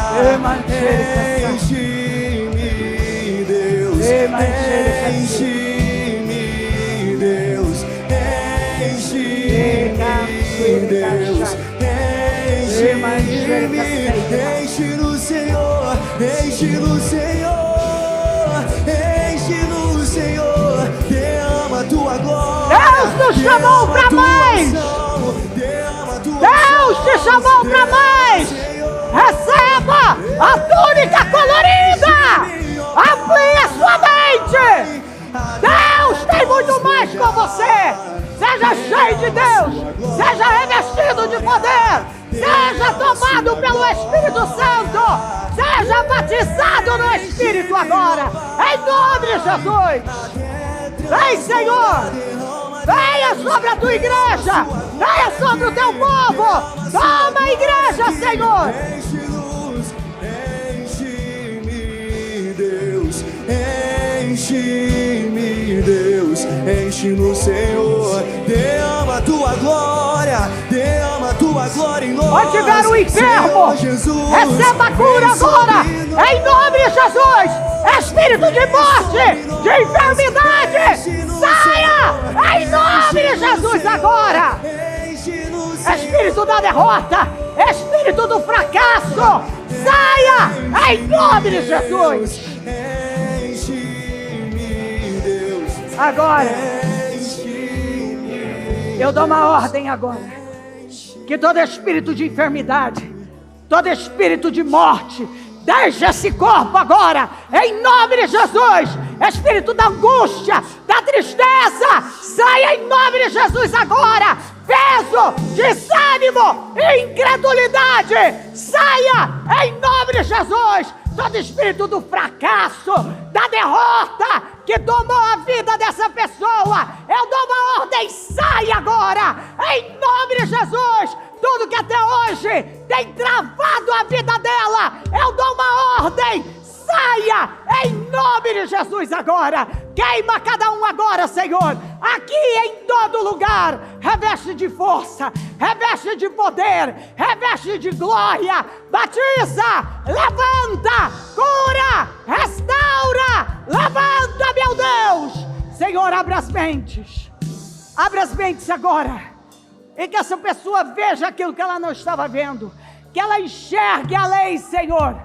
Enche-me, Deus, enche-me, Deus, enche-me, Deus, enche-me, enche no Senhor, enche no Senhor, enche no Senhor, derrama a tua glória. Deus nos chamou para mais. Deus te chamou para mais. Receba a túnica colorida. Amplie a sua mente. Deus tem muito mais com você. Seja cheio de Deus. Seja revestido de poder. Seja tomado pelo Espírito Santo. Seja batizado no Espírito agora. Em nome de Jesus. Vem, Senhor. Venha sobre a tua igreja. Venha sobre o teu povo. Toma a igreja, Senhor. Enche-me, Deus. Enche-me, Deus. Enche no Senhor. Derrama a tua glória. Derrama a tua glória em nós. Onde tiver o enfermo, receba a cura agora. Em nome de Jesus. Espírito de morte, de enfermidade, saia! Em nome de Jesus agora! Espírito da derrota, espírito do fracasso, saia! Em nome de Jesus! Agora, eu dou uma ordem agora, que todo espírito de enfermidade, todo espírito de morte, deixa esse corpo agora, em nome de Jesus. Espírito da angústia, da tristeza, saia em nome de Jesus agora. Peso, desânimo, incredulidade, saia em nome de Jesus. Todo espírito do fracasso, da derrota que tomou a vida dessa pessoa, eu dou uma ordem, saia agora, em nome de Jesus. Tudo que até hoje tem travado a vida dela, eu dou uma ordem, saia em nome de Jesus agora. Queima cada um agora, Senhor, aqui em todo lugar. Reveste de força, reveste de poder, reveste de glória. Batiza, levanta, cura, restaura. Levanta, meu Deus. Senhor, abra as mentes agora. E que essa pessoa veja aquilo que ela não estava vendo. Que ela enxergue além, Senhor.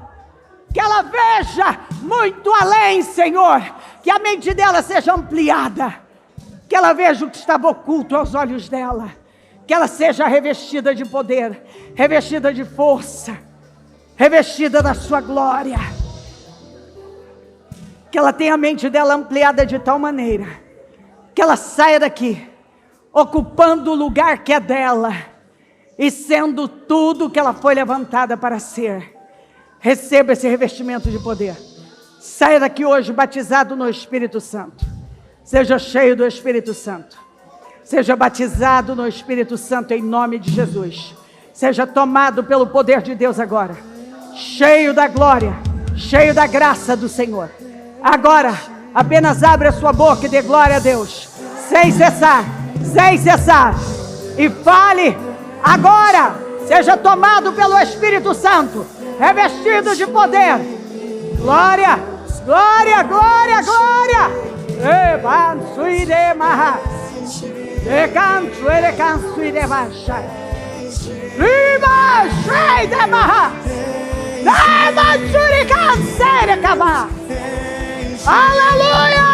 Que ela veja muito além, Senhor. Que a mente dela seja ampliada. Que ela veja o que estava oculto aos olhos dela. Que ela seja revestida de poder, revestida de força, revestida da sua glória. Que ela tenha a mente dela ampliada de tal maneira que ela saia daqui ocupando o lugar que é dela e sendo tudo que ela foi levantada para ser. Receba esse revestimento de poder. Saia daqui hoje batizado no Espírito Santo. Seja cheio do Espírito Santo. Seja batizado no Espírito Santo em nome de Jesus. Seja tomado pelo poder de Deus agora. Cheio da glória, cheio da graça do Senhor. Agora, apenas abre a sua boca e dê glória a Deus. Sem cessar, sem cessar. E fale agora. Seja tomado pelo Espírito Santo, revestido de poder. Glória, glória, glória, glória. Aleluia!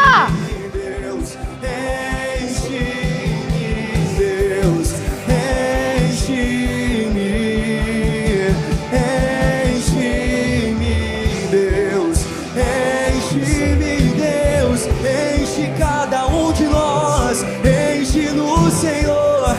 Senhor,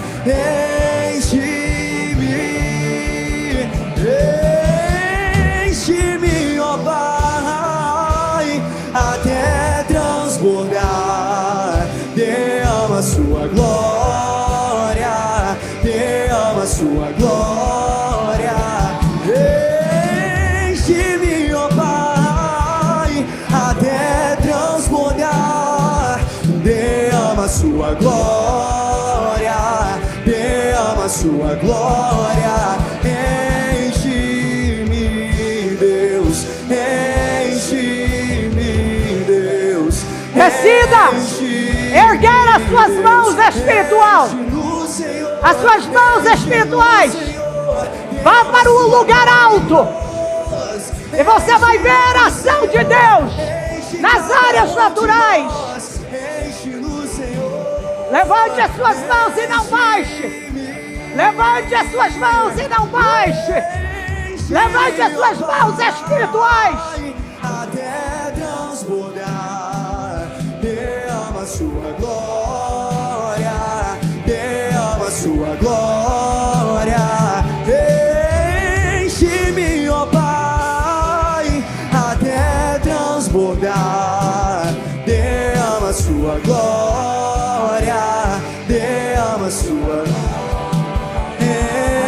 enche-me, ó Pai, até transbordar. Derrama sua glória, derrama sua glória. Enche-me, ó Pai, até transbordar. Derrama sua glória. Sua glória, enche-me, Deus, enche-me, Deus. Decida erguer as suas mãos espirituais, as suas mãos espirituais. Vá para um lugar alto e você vai ver a ação de Deus nas áreas naturais. Levante as suas mãos e não baixe. Levante as suas mãos e não baixe. Levante as suas mãos espirituais. Até transbordar. Derrama sua glória. Derrama sua glória. Enche-me, ó Pai, até transbordar. Derrama sua glória. Derrama sua glória.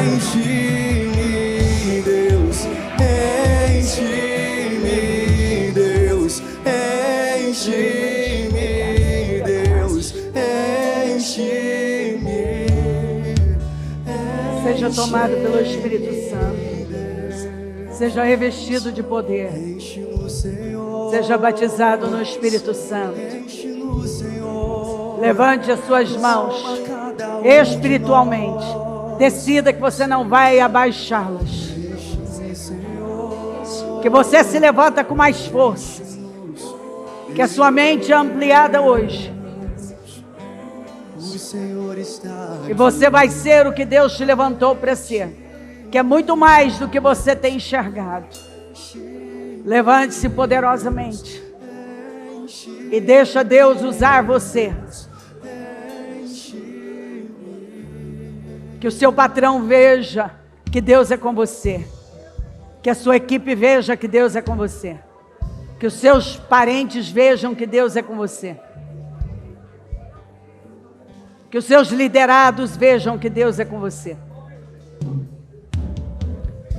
Enche-me, Deus, enche-me, Deus, enche-me, Deus, enche-me. Seja tomado pelo Espírito Santo, seja revestido de poder, seja batizado no Espírito Santo. Levante as suas mãos espiritualmente. Decida que você não vai abaixá-las. Que você se levanta com mais força. Que a sua mente é ampliada hoje. E você vai ser o que Deus te levantou para ser. Que é muito mais do que você tem enxergado. Levante-se poderosamente. E deixa Deus usar você. Que o seu patrão veja que Deus é com você. Que a sua equipe veja que Deus é com você. Que os seus parentes vejam que Deus é com você. Que os seus liderados vejam que Deus é com você.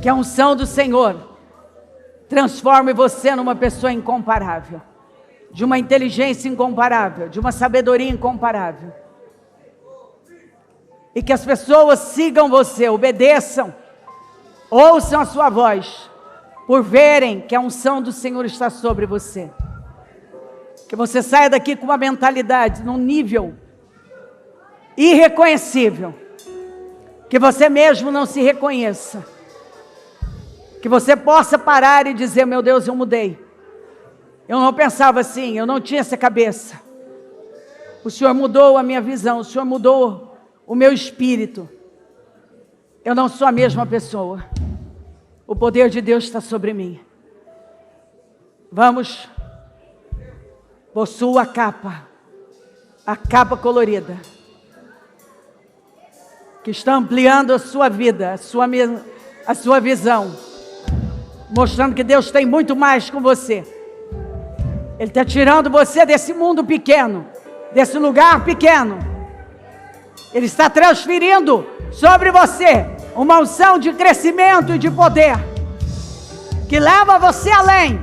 Que a unção do Senhor transforme você numa pessoa incomparável. De uma inteligência incomparável. De uma sabedoria incomparável. E que as pessoas sigam você, obedeçam, ouçam a sua voz, por verem que a unção do Senhor está sobre você. Que você saia daqui com uma mentalidade, num nível irreconhecível. Que você mesmo não se reconheça. Que você possa parar e dizer, meu Deus, eu mudei. Eu não pensava assim, eu não tinha essa cabeça. O Senhor mudou a minha visão, o Senhor mudou o meu espírito. Eu não sou a mesma pessoa. O poder de Deus está sobre mim. Vamos. Possua a capa colorida, que está ampliando a sua vida, a sua visão, mostrando que Deus tem muito mais com você. Ele está tirando você desse mundo pequeno, desse lugar pequeno. Ele está transferindo sobre você uma unção de crescimento e de poder, que leva você além.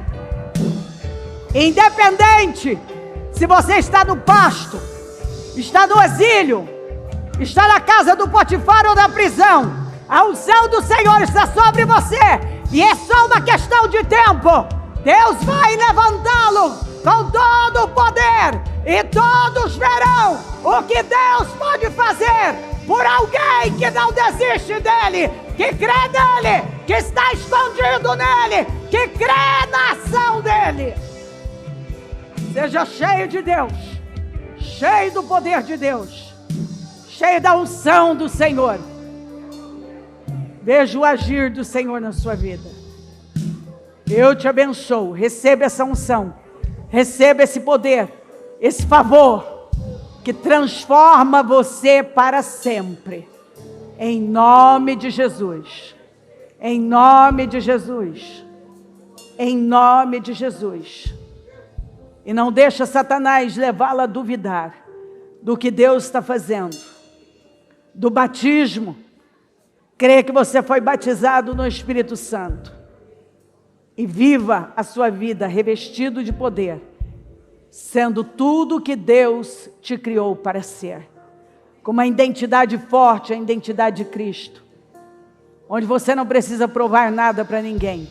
Independente se você está no pasto, está no exílio, está na casa do Potifar ou na prisão, a unção do Senhor está sobre você, e é só uma questão de tempo. Deus vai levantá-lo com todo o poder, e todos verão o que Deus pode fazer por alguém que não desiste dele, que crê nele, que está escondido nele, que crê na ação dele. Seja cheio de Deus, cheio do poder de Deus, cheio da unção do Senhor. Veja o agir do Senhor na sua vida. Eu te abençoo. Receba essa unção, receba esse poder, esse favor que transforma você para sempre. Em nome de Jesus. Em nome de Jesus. Em nome de Jesus. E não deixa Satanás levá-la a duvidar do que Deus está fazendo. Do batismo. Crê que você foi batizado no Espírito Santo. E viva a sua vida revestido de poder, sendo tudo que Deus te criou para ser. Com uma identidade forte, a identidade de Cristo. Onde você não precisa provar nada para ninguém.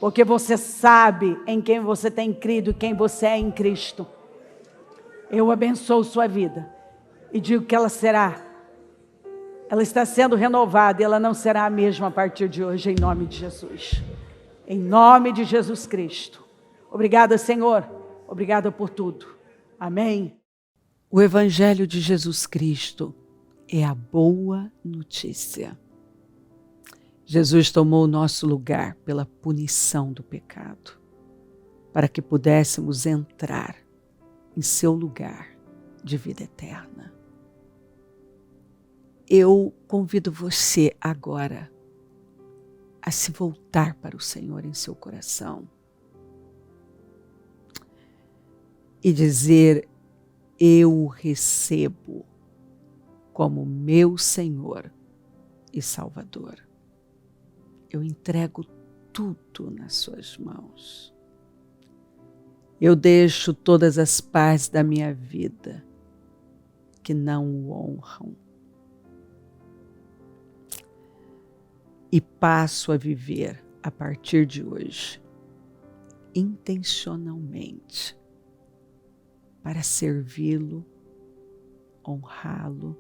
Porque você sabe em quem você tem crido e quem você é em Cristo. Eu abençoo sua vida e digo que ela está sendo renovada e ela não será a mesma a partir de hoje, em nome de Jesus. Em nome de Jesus Cristo. Obrigada, Senhor. Obrigada por tudo. Amém. O Evangelho de Jesus Cristo é a boa notícia. Jesus tomou o nosso lugar pela punição do pecado, para que pudéssemos entrar em seu lugar de vida eterna. Eu convido você agora a se voltar para o Senhor em seu coração e dizer: eu o recebo como meu Senhor e Salvador. Eu entrego tudo nas suas mãos. Eu deixo todas as partes da minha vida que não o honram. E passo a viver, a partir de hoje, intencionalmente, para servi-lo, honrá-lo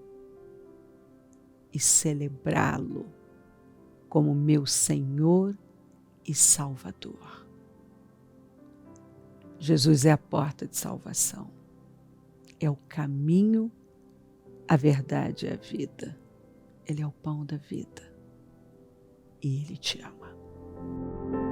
e celebrá-lo como meu Senhor e Salvador. Jesus é a porta de salvação. É o caminho, a verdade e a vida. Ele é o pão da vida. E Ele te ama.